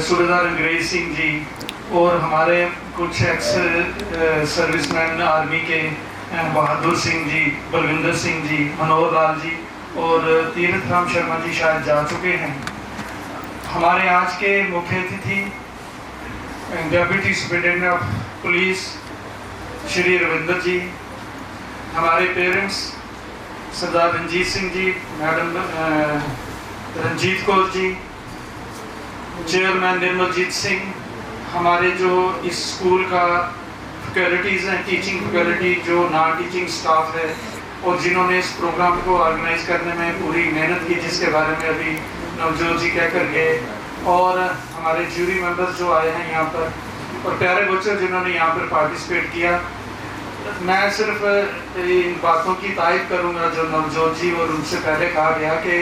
सूबेदार अंग्रेज सिंह जी, और हमारे कुछ एक्स सर्विसमैन आर्मी के बहादुर सिंह जी, बलविंदर सिंह जी, मनोहर लाल जी और तीरथ राम शर्मा जी शायद जा चुके हैं। हमारे आज के मुख्य अतिथि deputy superintendent of police Shri Ravinder ji, हमारे parents Sardar Ranjit Singh ji, madam Ranjit Kaur ji, chairman Nirmaljit Singh, हमारे जो इस स्कूल का फैकल्टीज़ हैं, टीचिंग फैकल्टी, जो नॉन टीचिंग स्टाफ है और जिन्होंने इस प्रोग्राम को ऑर्गेनाइज करने में पूरी मेहनत की, जिसके बारे में अभी नवजोत जी कह कर गए, और हमारे ज्यूरी मेंबर्स जो आए हैं यहाँ पर और प्यारे बच्चे जिन्होंने यहाँ पर पार्टिसिपेट किया। मैं सिर्फ इन बातों की तारीफ करूँगा जो नवजोत जी और उनसे पहले कहा गया कि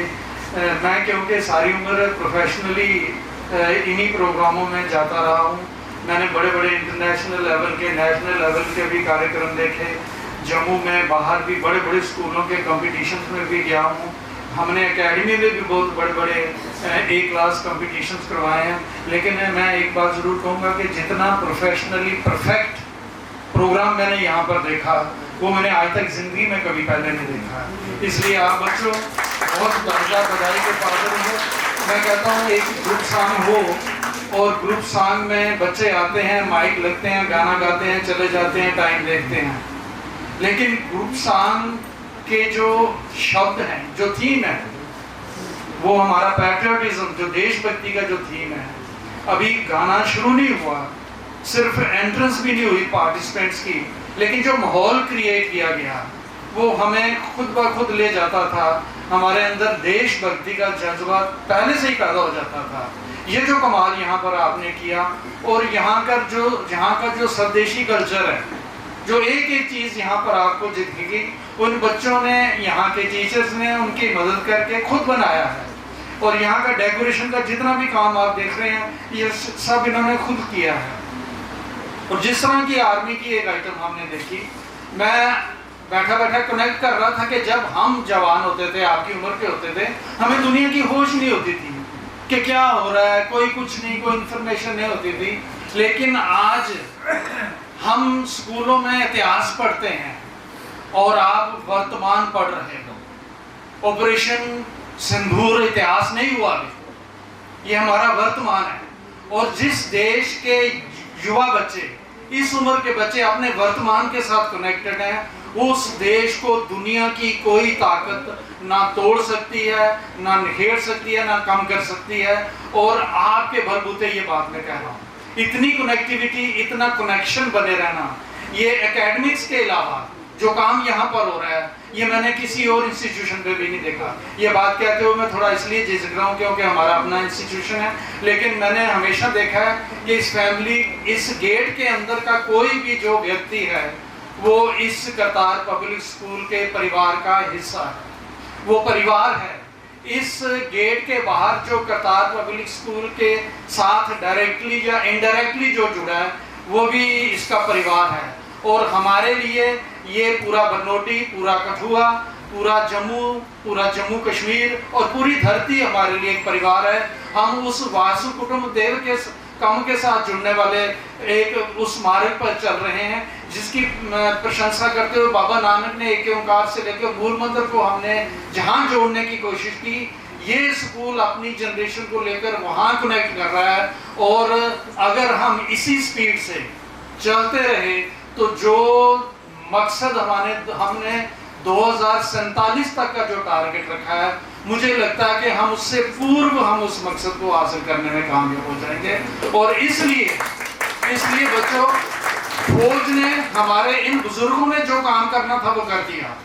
मैं क्योंकि सारी उम्र प्रोफेशनली इन्हीं प्रोग्रामों में जाता रहा हूँ। मैंने बड़े बड़े इंटरनेशनल लेवल के, नेशनल लेवल के भी कार्यक्रम देखे, जम्मू में बाहर भी बड़े बड़े स्कूलों के कॉम्पिटिशन्स में भी गया हूँ। हमने एकेडमी में भी बहुत बड़े बड़े ए क्लास कॉम्पिटिशन्स करवाए हैं, लेकिन मैं एक बात ज़रूर कहूँगा कि जितना प्रोफेशनली परफेक्ट प्रोग्राम मैंने यहाँ पर देखा वो मैंने आज तक ज़िंदगी में कभी पहले नहीं देखा। इसलिए आप बच्चों बहुत दर्जा बधाई के पात्र हो। मैं कहता हूँ एक ग्रुप सॉन्ग हो और ग्रुप सॉन्ग में बच्चे आते हैं, माइक लगते हैं, गाना गाते हैं, चले जाते हैं, टाइम देखते हैं, लेकिन ग्रुप सॉन्ग के जो शब्द हैं, जो थीम है, वो हमारा पैट्रियटिज्म, जो देशभक्ति का जो थीम है, अभी गाना शुरू नहीं हुआ, सिर्फ एंट्रेंस भी नहीं हुई पार्टिसिपेंट्स की, लेकिन जो माहौल क्रिएट किया गया वो हमें खुद ब खुद ले जाता था। हमारे अंदर देशभक्ति का जज्बा पहले से ही पैदा हो जाता था। ये जो कमाल यहाँ पर आपने किया और यहाँ का जो स्वदेशी कल्चर है, जो एक एक चीज़ यहाँ पर आपको दिखेगी, उन बच्चों ने, यहाँ के टीचर्स ने उनकी मदद करके खुद बनाया है। और यहाँ का डेकोरेशन का जितना भी काम आप देख रहे हैं, ये सब इन्होंने खुद किया है। और जिस तरह की आर्मी की एक आइटम हमने देखी, मैं बैठा बैठा कनेक्ट कर रहा था कि जब हम जवान होते थे, आपकी उम्र के होते थे, हमें दुनिया की होश नहीं होती थी कि क्या हो रहा है, कोई कुछ नहीं, कोई इन्फॉर्मेशन नहीं होती थी। लेकिन आज हम स्कूलों में इतिहास पढ़ते हैं और आप वर्तमान पढ़ रहे हो। ऑपरेशन सिंदूर इतिहास नहीं हुआ अभी, ये हमारा वर्तमान है। और जिस देश के युवा बच्चे, इस उम्र के बच्चे अपने वर्तमान के साथ कनेक्टेड हैं, उस देश को दुनिया की कोई ताकत ना तोड़ सकती है, ना निखेर सकती है, ना कम कर सकती है। और आपके बलबूते ये बात मैं कह रहा हूँ, इतनी कनेक्टिविटी, इतना कनेक्शन बने रहना, ये एकेडमिक्स के अलावा जो काम यहाँ पर हो रहा है, ये मैंने किसी और इंस्टीट्यूशन पे भी नहीं देखा। ये बात कहते हुए मैं थोड़ा इसलिए झिझक रहा हूँ क्योंकि हमारा अपना इंस्टीट्यूशन है, लेकिन मैंने हमेशा देखा है कि इस फैमिली, इस गेट के अंदर का कोई भी जो व्यक्ति है वो इस करतार पब्लिक स्कूल के परिवार का हिस्सा है, वो परिवार है। इस गेट के बाहर जो करतार पब्लिक स्कूल के साथ डायरेक्टली या इनडायरेक्टली जो जुड़ा है, वो भी इसका परिवार है। और हमारे लिए ये पूरा बनोटी, पूरा कठुआ, पूरा जम्मू कश्मीर और पूरी धरती हमारे लिए एक परिवार है। हम उस वासु कुटुंब देव के कम के साथ जुड़ने वाले एक उस मार्ग पर चल रहे हैं, जिसकी प्रशंसा करते हुए बाबा नानक ने एक ओंकार से लेकर मूल मंत्र को हमने जहाँ जोड़ने की कोशिश की, ये स्कूल अपनी जनरेशन को लेकर वहाँ कनेक्ट कर रहा है। और अगर हम इसी स्पीड से चलते रहे तो जो मकसद हमने 2047 तक का जो टारगेट रखा है, मुझे लगता है कि हम उससे पूर्व हम उस मकसद को हासिल करने में कामयाब हो जाएंगे। और इसलिए बच्चों, फौज ने, हमारे इन बुजुर्गों ने जो काम करना था वो कर दिया।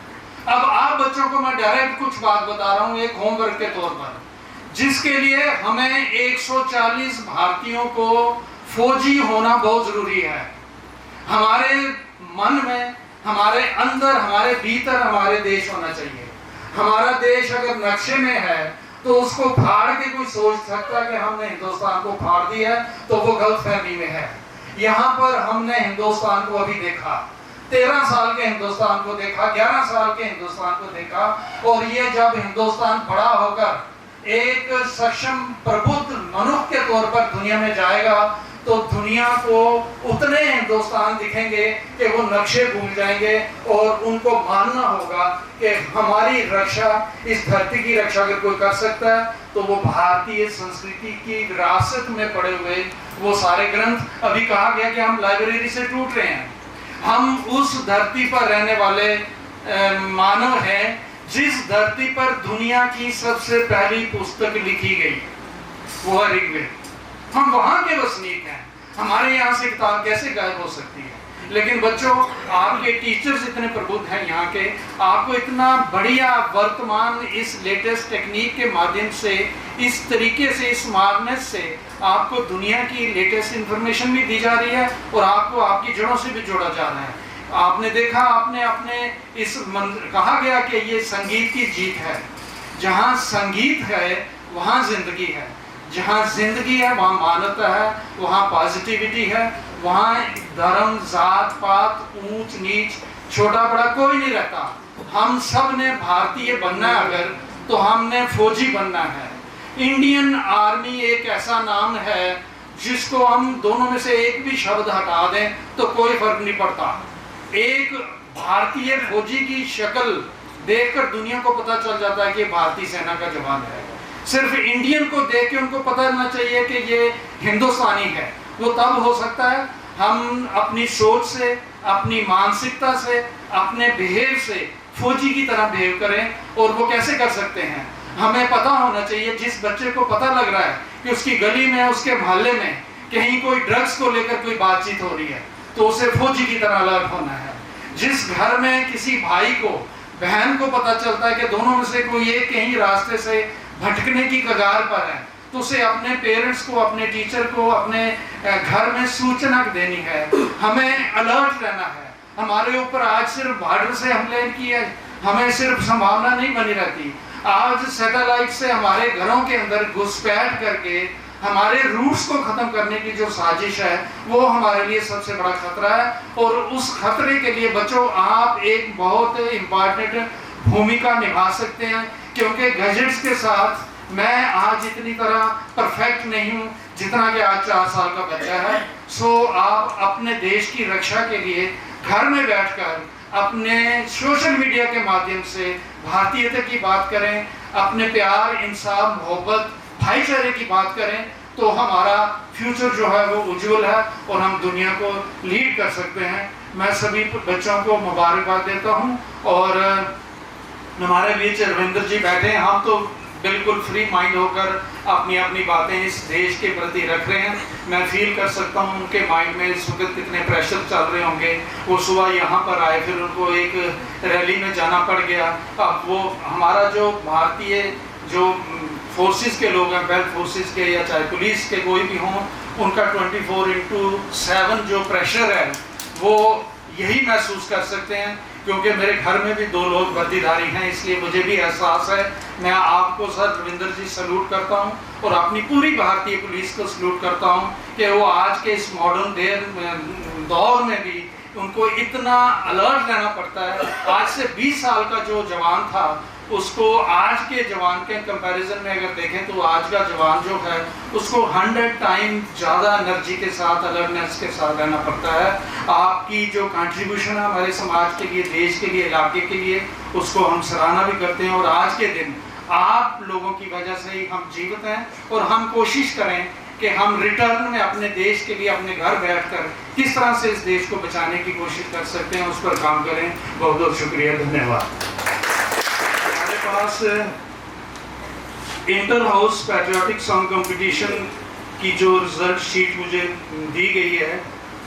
अब आप बच्चों को मैं डायरेक्ट कुछ बात बता रहा हूँ एक होमवर्क के तौर पर, जिसके लिए हमें 140 भारतीयों को फौजी होना बहुत जरूरी है। हमारे मन में, हमारे अंदर, हमारे भीतर हमारे देश होना चाहिए। हमारा देश अगर नक्शे में है तो उसको फाड़ के कोई सोच सकता है कि हमने हिंदुस्तान को फाड़ दिया है, तो वो गलतफहमी में है। यहाँ पर हमने हिंदुस्तान को अभी देखा, 13 साल के हिंदुस्तान को देखा, 11 साल के हिंदुस्तान को देखा, और ये जब हिंदुस्तान बड़ा होकर एक सक्षम प्रबुद्ध मनुष्य के तौर पर दुनिया में जाएगा तो दुनिया को उतने हिंदुस्तान दिखेंगे कि वो नक्शे भूल जाएंगे और उनको मानना होगा कि हमारी रक्षा, इस धरती की रक्षा अगर कोई कर सकता है तो वो भारतीय संस्कृति की विरासत में पड़े हुए वो सारे ग्रंथ। अभी कहा गया कि हम लाइब्रेरी से टूट रहे हैं। हम उस धरती पर रहने वाले मानव हैं जिस धरती पर दुनिया की सबसे पहली पुस्तक लिखी गई, वो है ऋग्वेद। हम वहां के वसनीक हैं, हमारे यहाँ से किताब कैसे गायब हो सकती है? लेकिन बच्चों, आपके टीचर्स इतने प्रबुद्ध हैं यहाँ के, आपको इतना बढ़िया वर्तमान इस लेटेस्ट टेक्निक के माध्यम से, इस तरीके से, इस स्मार्टनेस से आपको दुनिया की लेटेस्ट इंफॉर्मेशन भी दी जा रही है और आपको आपकी जड़ों से भी जोड़ा जा रहा है। आपने देखा, आपने अपने कहा गया कि ये संगीत की जीत है। जहाँ संगीत है वहाँ जिंदगी है, जहाँ जिंदगी है वहाँ मानवता है, वहाँ पॉजिटिविटी है, वहाँ धर्म, जात पात, ऊंच नीच, छोटा बड़ा कोई नहीं रहता। हम सब ने भारतीय बनना है अगर, तो हमने फौजी बनना है। इंडियन आर्मी एक ऐसा नाम है जिसको हम दोनों में से एक भी शब्द हटा दें तो कोई फर्क नहीं पड़ता। एक भारतीय फौजी की शक्ल देखकर दुनिया को पता चल जाता है कि भारतीय सेना का जवान है। सिर्फ इंडियन को देख के उनको पता होना चाहिए कि ये हिंदुस्तानी है। वो तब हो सकता है हम अपनी सोच से, अपनी मानसिकता से, अपने बिहेव से फौजी की तरह बिहेव करें। और वो कैसे कर सकते हैं? हमें पता होना चाहिए, जिस बच्चे को पता लग रहा है कि उसकी गली में, उसके मोहल्ले में कहीं कोई ड्रग्स को लेकर कोई बातचीत हो रही है, तो उसे फौजी की तरह अलर्ट होना है। जिस घर में किसी भाई को, बहन को पता चलता है कि दोनों में से कोई एक कहीं रास्ते से भटकने की कगार पर है, तो उसे अपने पेरेंट्स को, अपने टीचर को, अपने घर में सूचना देनी है। हमें अलर्ट रहना है। हमारे ऊपर आज सिर्फ बॉर्डर से हमले किए, हमें सिर्फ संभावना नहीं बनी रहती। आज सैटेलाइट से हमारे घरों के अंदर घुसपैठ करके हमारे रूट्स को खत्म करने की जो साजिश है वो हमारे लिए सबसे बड़ा खतरा है। और उस खतरे के लिए बच्चों, आप एक बहुत इम्पॉर्टेंट भूमिका निभा सकते हैं, क्योंकि गैजेट्स के साथ मैं आज इतनी तरह परफेक्ट नहीं हूँ जितना कि आज 4 साल का बच्चा है। सो आप अपने देश की रक्षा के लिए घर में बैठकर अपने सोशल मीडिया के माध्यम से भारतीयता की बात करें, अपने प्यार, इंसाफ, मोहब्बत, भाईचारे की बात करें, तो हमारा फ्यूचर जो है वो उज्जवल है और हम दुनिया को लीड कर सकते हैं। मैं सभी बच्चों को मुबारकबाद देता हूँ। और हमारे बीच रविंद्र जी बैठे हैं, हम तो बिल्कुल फ्री माइंड होकर अपनी अपनी बातें इस देश के प्रति रख रहे हैं। मैं फील कर सकता हूँ उनके माइंड में इस वक्त कितने प्रेशर चल रहे होंगे। वो सुबह यहाँ पर आए, फिर उनको एक रैली में जाना पड़ गया। अब वो हमारा जो भारतीय जो फोर्सेस के लोग हैं, वेल फोर्सेस के या चाहे पुलिस के कोई भी हों, उनका 24/7 जो प्रेशर है वो यही महसूस कर सकते हैं। क्योंकि मेरे घर में भी 2 लोग वर्दीधारी हैं, इसलिए मुझे भी एहसास है। मैं आपको सर रविंद्र जी सैल्यूट करता हूं और अपनी पूरी भारतीय पुलिस को सैल्यूट करता हूं कि वो आज के इस मॉडर्न दौर में भी उनको इतना अलर्ट रहना पड़ता है। आज से 20 साल का जो जवान था उसको आज के जवान के कंपैरिजन में अगर देखें तो आज का जवान जो है उसको 100 टाइम ज़्यादा एनर्जी के साथ, अलर्टनेस के साथ रहना पड़ता है। आपकी जो कंट्रीब्यूशन है हमारे समाज के लिए, देश के लिए, इलाके के लिए, उसको हम सराहना भी करते हैं। और आज के दिन आप लोगों की वजह से ही हम जीवित हैं और हम कोशिश करें कि हम रिटर्न में अपने देश के लिए अपने घर बैठकर किस तरह से इस देश को बचाने की कोशिश कर सकते हैं, उस पर काम करें। बहुत बहुत शुक्रिया, धन्यवाद। हमारे पास inter house patriotic song competition की जो रिजल्ट शीट मुझे दी गई है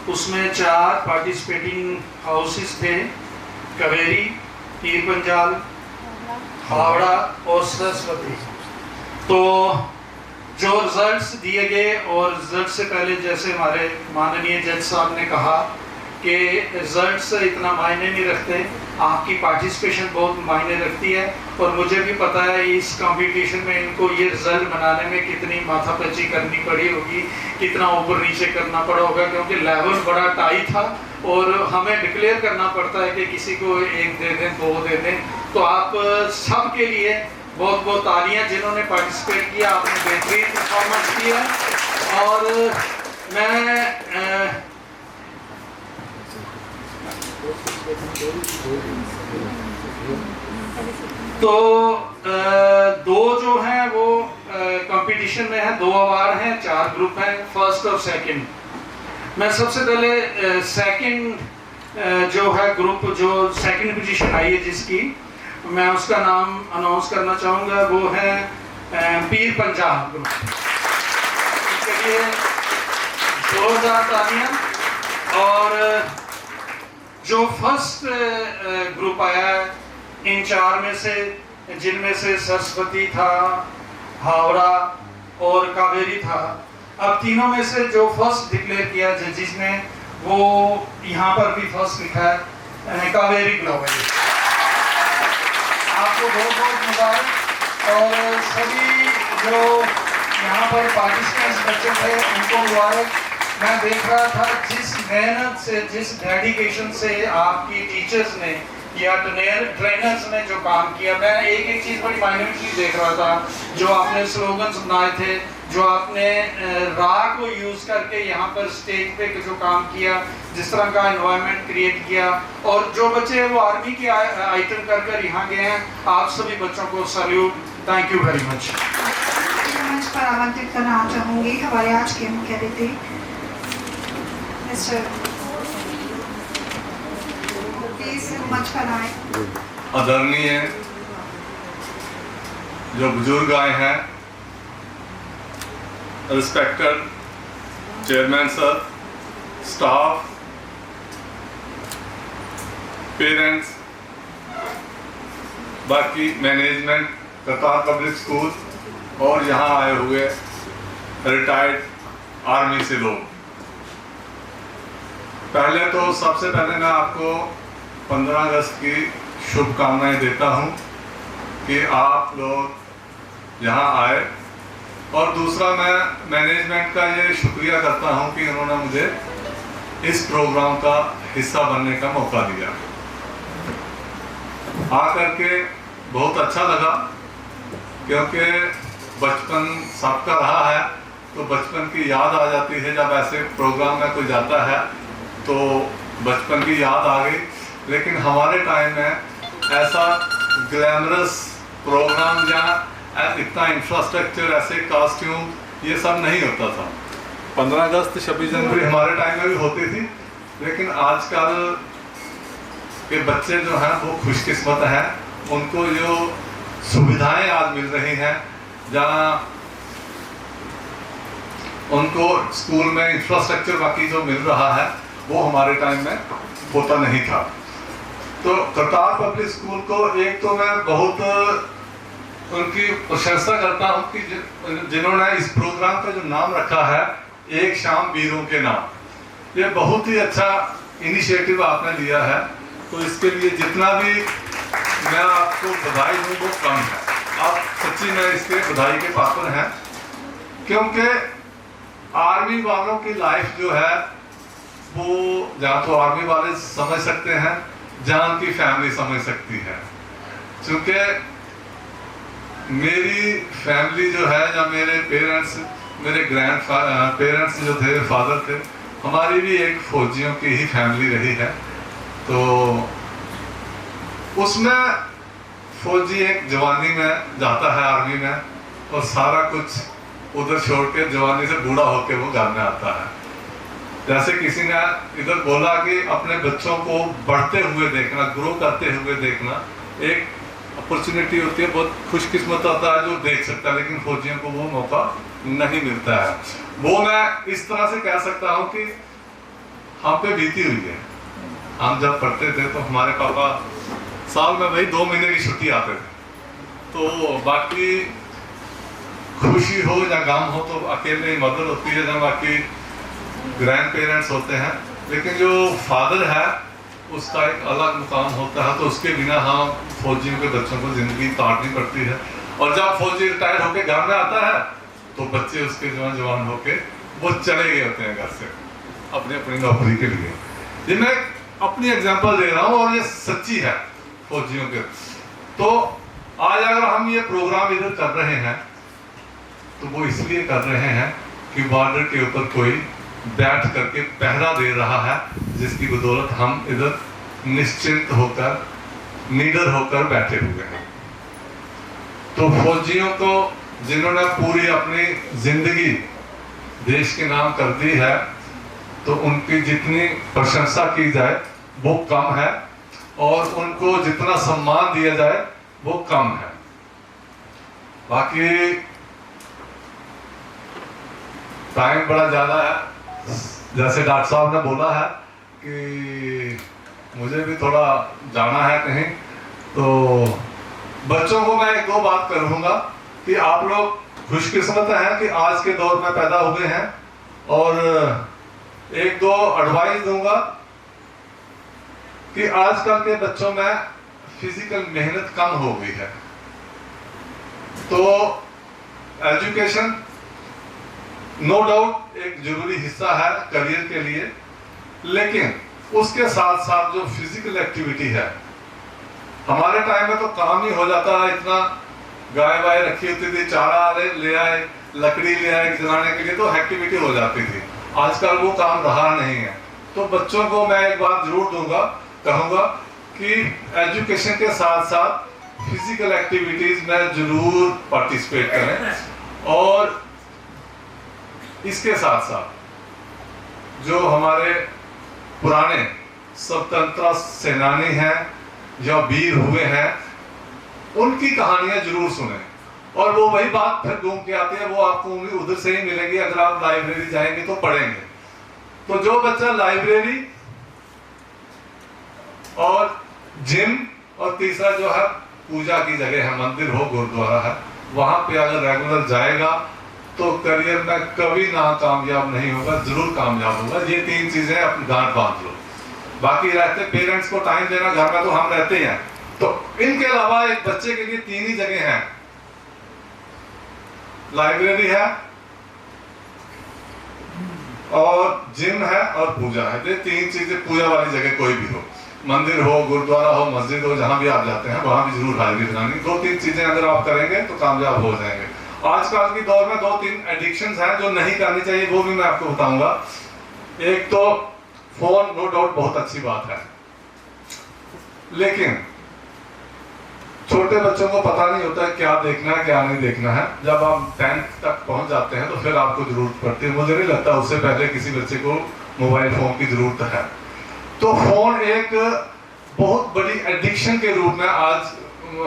उसमें 4 पार्टिसिपेटिंग हाउसेस थे, कावेरी, पीर पंजाल, हावड़ा और सरस्वती। तो जो रिजल्ट्स दिए गए और रिजल्ट से पहले जैसे हमारे माननीय जज साहब ने कहा कि रिजल्ट्स इतना मायने नहीं रखते, आपकी पार्टिसिपेशन बहुत मायने रखती है। और मुझे भी पता है इस कंपटीशन में इनको ये रिजल्ट बनाने में कितनी माथापच्ची करनी पड़ी होगी, कितना ऊपर नीचे करना पड़ा होगा, क्योंकि लेवल बड़ा टाइट था और हमें डिक्लेयर करना पड़ता है कि किसी को 1 दे दें, 2 दे दें। तो आप सब के लिए बहुत बहुत तालियां जिन्होंने पार्टिसिपेट किया, आपने बेहतरीन परफॉर्मेंस किया। और मैं तो 2 जो हैं वो कंपटीशन में है, 2 अवार्ड हैं, 4 ग्रुप हैं, फर्स्ट और सेकंड। मैं सबसे पहले सेकंड जो है ग्रुप, जो सेकंड पोजीशन आई है जिसकी, मैं उसका नाम अनाउंस करना चाहूँगा, वो है पीर पंजाल ग्रुप। इसके लिए 2000 तालियां। और जो फर्स्ट ग्रुप आया है इन 4 में से, जिनमें से सरस्वती था, हावड़ा और कावेरी था, अब तीनों में से जो फर्स्ट डिक्लेयर किया जजिस ने, वो यहाँ पर भी फर्स्ट लिखा है कावेरी ग्लोबल। आपको बहुत बहुत मुबारक। और सभी जो यहाँ पर पार्टिसिपेंट्स बच्चे थे उनको मुबारक। मैं देख रहा था जिस मेहनत से, जिस डेडिकेशन से आपकी टीचर्स ने या ट्रेनर्स ने जो काम किया, मैं एक एक चीज़ बड़ी मायने में चीज़ देख रहा था। जो आपने स्लोगन्स बनाए थे, जो आपने राग को यूज़ करके यहाँ पर स्टेज पे जो काम किया, जिस तरह का एनवायरनमेंट क्रिएट किया, और जो बच्चे वो आर्मी के आइटम कर कर यहाँ गए हैं, आप सभी बच्चों को salute. Thank you very much. मंच पर आमंत्रित करना चाहूँगी हमारे आज के मुख्य अतिथि मिस्टर, प्लीज मंच पर आए। आदरणीय जो बुजुर्ग आए हैं, respected chairman sir, staff, parents, बाकी मैनेजमेंट, कतार पब्लिक स्कूल और यहाँ आए हुए रिटायर्ड आर्मी से लोग, पहले तो सबसे पहले मैं आपको 15 अगस्त की शुभकामनाएं देता हूं कि आप लोग यहाँ आए। और दूसरा, मैं मैनेजमेंट का ये शुक्रिया करता हूं कि उन्होंने मुझे इस प्रोग्राम का हिस्सा बनने का मौका दिया। आकर के बहुत अच्छा लगा, क्योंकि बचपन सबका रहा है, तो बचपन की याद आ जाती है। जब ऐसे प्रोग्राम में कोई जाता है तो बचपन की याद आ गई। लेकिन हमारे टाइम में ऐसा ग्लैमरस प्रोग्राम या इतना इंफ्रास्ट्रक्चर, ऐसे कॉस्ट्यूम, ये सब नहीं होता था। 15 अगस्त 26 जनवरी हमारे टाइम में भी होती थी, लेकिन आजकल के बच्चे जो हैं वो खुशकिस्मत हैं, उनको जो सुविधाएं आज मिल रही हैं, जहाँ उनको स्कूल में इंफ्रास्ट्रक्चर बाकी जो मिल रहा है, वो हमारे टाइम में होता नहीं था। तो कतार पब्लिक स्कूल को एक तो मैं बहुत उनकी प्रशंसा करता हूँ कि जिन्होंने इस प्रोग्राम का जो नाम रखा है, एक शाम वीरों के नाम, ये बहुत ही अच्छा इनिशिएटिव आपने लिया है। तो इसके लिए जितना भी मैं आपको बधाई दूँ वो कम है। आप सच्ची में इसके बधाई के पात्र हैं, क्योंकि आर्मी वालों की लाइफ जो है वो जहाँ तो आर्मी वाले समझ सकते हैं, जहाँ उनकी फैमिली समझ सकती है। क्योंकि मेरी फैमिली जो है, या मेरे पेरेंट्स, मेरे ग्रैंड पेरेंट्स जो थे, फादर थे, हमारी भी एक फौजियों की ही फैमिली रही है। तो उसमें फौजी एक जवानी में जाता है आर्मी में, और सारा कुछ उधर छोड़ के जवानी से बूढ़ा होकर वो घर में आता है। जैसे किसी ने इधर बोला कि अपने बच्चों को बढ़ते हुए देखना, ग्रो करते हुए देखना एक अपॉर्चुनिटी होती है। बहुत खुशकिस्मत होता है जो देख सकता है, लेकिन फौजियों को वो मौका नहीं मिलता है। वो मैं इस तरह से कह सकता हूँ कि हम पे बीती हुई है। हम जब पढ़ते थे तो हमारे पापा साल में वही 2 महीने की छुट्टी आते थे, तो बाकी खुशी हो या गम हो तो अकेले ही मदर होती है, जब बाकी ग्रैंड पेरेंट्स होते हैं। लेकिन जो फादर है उसका एक अलग मुकाम होता है, तो उसके बिना हम फौजियों के बच्चों को जिंदगी काटनी पड़ती है। और जब फौजी रिटायर होके घर में आता है तो बच्चे उसके जवान होके वो चले गए होते हैं घर से अपनी अपनी नौकरी के लिए। ये मैं अपनी एग्जांपल दे रहा हूँ और ये सच्ची है फौजियों के। तो आज अगर हम ये प्रोग्राम इधर कर रहे हैं तो वो इसलिए कर रहे हैं कि बॉर्डर के ऊपर कोई बैठ करके पहरा दे रहा है, जिसकी बदौलत हम इधर निश्चिंत होकर, निडर होकर बैठे हुए हैं। तो फौजियों को जिन्होंने पूरी अपनी जिंदगी देश के नाम कर दी है, तो उनकी जितनी प्रशंसा की जाए वो कम है, और उनको जितना सम्मान दिया जाए वो कम है। बाकी टाइम बड़ा ज्यादा है, जैसे डॉक्टर साहब ने बोला है कि मुझे भी थोड़ा जाना है कहीं, तो बच्चों को मैं 1-2 बात करूंगा कि आप लोग खुशकिस्मत हैं कि आज के दौर में पैदा हुए हैं, और 1-2 एडवाइस दूंगा कि आजकल के बच्चों में फिजिकल मेहनत कम हो गई है। तो एजुकेशन नो डाउट एक जरूरी हिस्सा है करियर के लिए, लेकिन उसके साथ साथ जो फिजिकल एक्टिविटी है, हमारे टाइम में तो काम ही हो जाता है। इतना गाय वाय रखी होती थी, चारा ले आए, लकड़ी ले आए जलाने के लिए, तो एक्टिविटी हो जाती थी। आजकल वो काम रहा नहीं है। तो बच्चों को मैं एक बात जरूर कहूंगा कि एजुकेशन के साथ साथ फिजिकल एक्टिविटीज में जरूर पार्टिसिपेट करें। और इसके साथ साथ जो हमारे पुराने स्वतंत्रता सेनानी हैं या वीर हुए हैं, उनकी कहानियां जरूर सुने। और वो वही बात फिर घूम के आती है, वो आपको उधर से ही मिलेगी। अगर आप लाइब्रेरी जाएंगे तो पढ़ेंगे। तो जो बच्चा लाइब्रेरी और जिम और तीसरा जो है पूजा की जगह है, मंदिर हो, गुरुद्वारा है, वहां पे अगर रेगुलर जाएगा तो करियर में कभी ना कामयाब नहीं होगा, जरूर कामयाब होगा। ये 3 चीजें अपनी गांठ बांध लो। बाकी रहते पेरेंट्स को टाइम देना, घर में तो हम रहते हैं, तो इनके अलावा एक बच्चे के लिए 3 ही जगह हैं, लाइब्रेरी है और जिम है और पूजा है। ये 3 चीजें, पूजा वाली जगह कोई भी हो, मंदिर हो, गुरुद्वारा हो, मस्जिद हो, जहां भी आप जाते हैं वहां भी जरूर हाजिरी बनानी। 2-3 चीजें अगर आप करेंगे तो कामयाब हो जाएंगे। आजकल की दौर में 2-3 एडिक्शंस हैं जो नहीं करनी चाहिए, वो भी मैं आपको बताऊंगा। एक तो फोन, नो डाउट बहुत अच्छी बात है, लेकिन छोटे बच्चों को पता नहीं होता है क्या देखना है क्या नहीं देखना है। जब आप 10th तक पहुंच जाते हैं तो फिर आपको जरूरत पड़ती है। मुझे नहीं लगता उससे पहले किसी बच्चे को मोबाइल फोन की जरूरत है। तो फोन एक बहुत बड़ी एडिक्शन के रूप में आज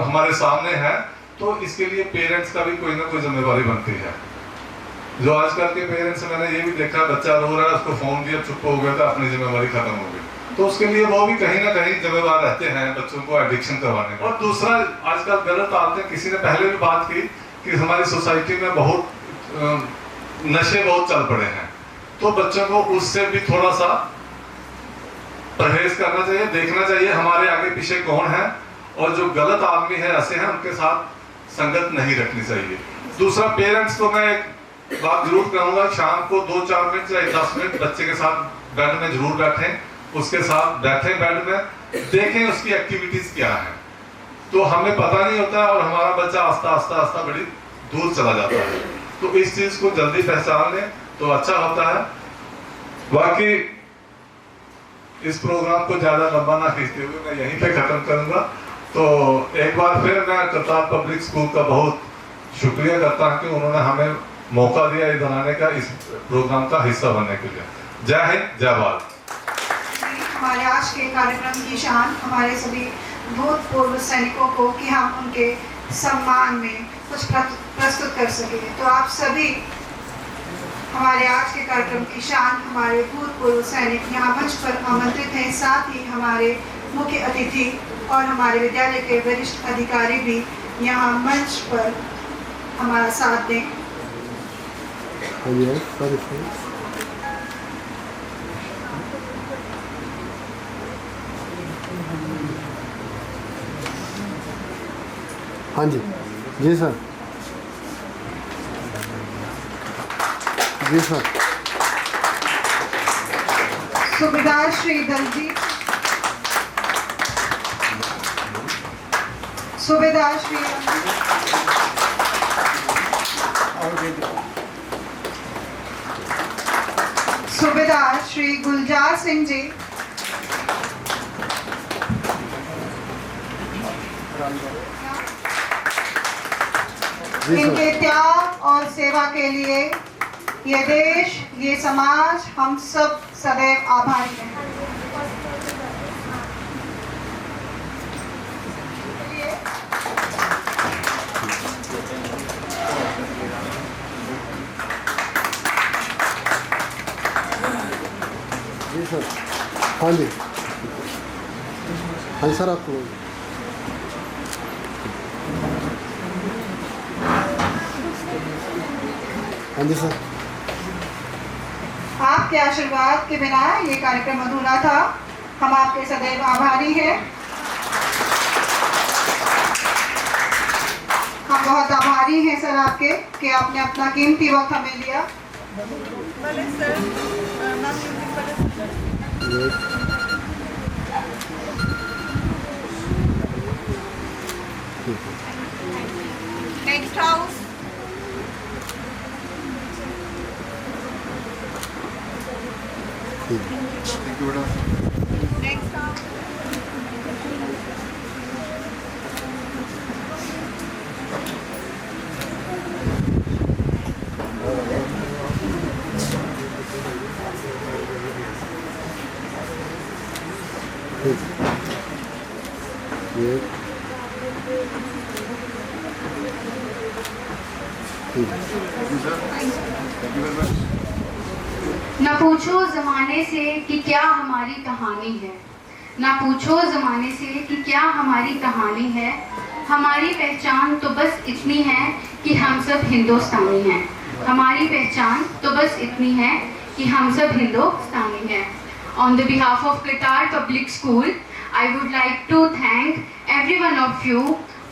हमारे सामने है। तो इसके लिए पेरेंट्स का भी कोई ना कोई जिम्मेवारी बनती है। जो आजकल के पेरेंट्स, मैंने ये भी देखा, बच्चा रो रहा है, उसको फोन दिया, चुप हो गया, तो अपनी जिम्मेवारी खत्म हो गई। तो उसके लिए वो भी कहीं ना कहीं जिम्मेवार रहते हैं बच्चों को एडिक्शन करवाने में। और दूसरा, आजकल गलत आदतें, किसी ने पहले भी बात की कि हमारी सोसाइटी में बहुत नशे बहुत चल पड़े हैं, तो बच्चों को उससे भी थोड़ा सा परहेज करना चाहिए, देखना चाहिए हमारे आगे पीछे कौन है, और जो गलत आदमी है ऐसे हैं उनके साथ संगत नहीं रखनी चाहिए। दूसरा, पेरेंट्स को मैं एक बात जरूर कहूंगा, शाम को 2-4 मिनट या 10 मिनट बच्चे के साथ बेड में जरूर बैठें, उसके साथ बैठे बेड में, देखें उसकी एक्टिविटीज क्या है। तो हमें पता नहीं होता और हमारा बच्चा आस्ता आस्ता बड़ी दूर चला जाता है। तो इस चीज को जल्दी पहचान लें तो अच्छा होता है। बाकी इस प्रोग्राम को ज्यादा लंबा ना खींचते हुए मैं यहीं पे खत्म करूंगा। तो एक बार फिर मैं करतार पब्लिक स्कूल का बहुत शुक्रिया करता हूं कि उन्होंने हमें मौका दिया ये बनाने का, इस प्रोग्राम का हिस्सा बनने के लिए। जय हिंद, जय भारत। हमारे आज के कार्यक्रम की शान हमारे सभी भूतपूर्व सैनिकों को कि हम उनके सम्मान में कुछ प्रस्तुत कर सके। तो आप सभी हमारे आज के कार्यक्रम की शान हमारे भूतपूर्व सैनिक यहाँ मंच पर आमंत्रित हैं। साथ ही हमारे मुख्य अतिथि और हमारे विद्यालय के वरिष्ठ अधिकारी भी यहाँ मंच पर हमारा साथ दें। हाँ जी, जी सर, जी सर। सूबेदार श्री दलजीत, सूबेदार श्री सूबेदार श्री गुलजार सिंह जी, इनके त्याग और सेवा के लिए ये देश, ये समाज, हम सब सदैव आभारी हैं। जी सर, हाँ जी, हाँ सर, आपको हाँ जी सर। आपके आशीर्वाद के बिना ये कार्यक्रम अधूरा था। हम आपके सदैव आभारी हैं। हम बहुत आभारी हैं सर आपके कि आपने अपना कीमती वक्त हमें दिया। नेक्स्ट हाउस नेक्स्ट हाउस न पूछो ज़माने से कि क्या हमारी कहानी है, न पूछो ज़माने से कि क्या हमारी कहानी है। हमारी पहचान तो बस इतनी है कि हम सब हिंदुस्तानी हैं। हमारी पहचान तो बस इतनी है कि हम सब हिंदुस्तानी हैं। On the behalf of Qatar Public School, I would like to thank every one of you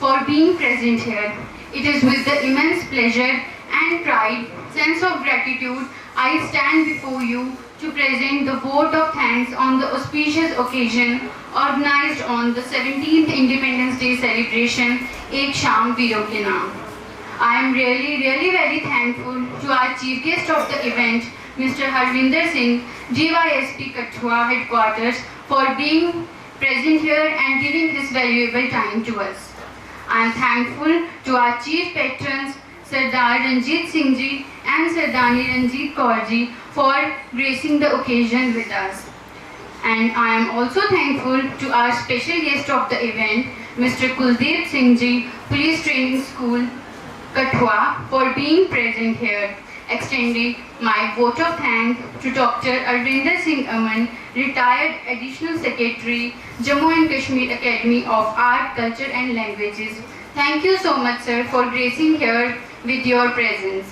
for being present here. It is with the immense pleasure and pride, sense of gratitude, I stand before you to present the vote of thanks on the auspicious occasion organized on the 17th Independence Day celebration, Ek Sham Veeron Ke Naam. I am really very thankful to our chief guest of the event, Mr. Harvinder Singh, GYSP Kathua headquarters, for being present here and giving his valuable time to us. I am thankful to our chief patrons, Sardar Ranjit Singh Ji and Sardani Ranjit Kaur Ji, for gracing the occasion with us. And I am also thankful to our special guest of the event, Mr. Kuldeep Singh Ji, Police Training School, Kathua, for being present here. Extending my vote of thanks to Dr. Arvinder Singh Aman, retired Additional Secretary, Jammu and Kashmir Academy of Art, Culture and Languages. Thank you so much, sir, for gracing here with your presence.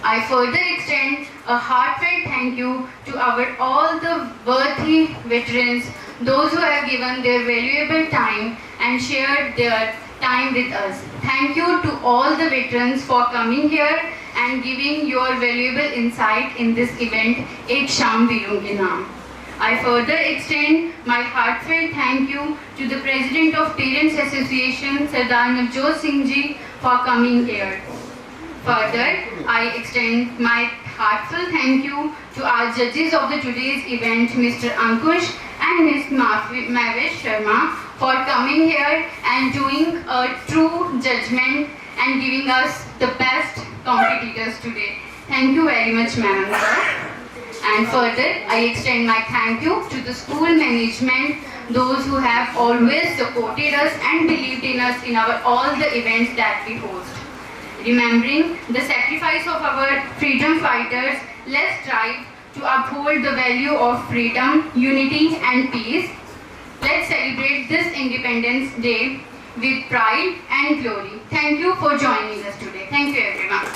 I further extend a heartfelt thank you to all the worthy veterans, those who have given their valuable time and shared their time with us. Thank you to all the veterans for coming here and giving your valuable insight in this event, Ek Sham Veeron Ke Naam. I further extend my heartfelt thank you to the President of Parents Association, Sardar Navjot Singh Ji, for coming here. Further, I extend my heartfelt thank you to our judges of today's event, Mr. Ankush and Ms. Mavish Sharma, for coming here and doing a true judgment and giving us the best competitors today. Thank you very much, ma'am and sir. And further, I extend my thank you to the school management, those who have always supported us and believed in us in all the events that we host. Remembering the sacrifice of our freedom fighters, let's strive to uphold the value of freedom, unity and peace. Let's celebrate this Independence Day with pride and glory. Thank you for joining us today. Thank you, everyone.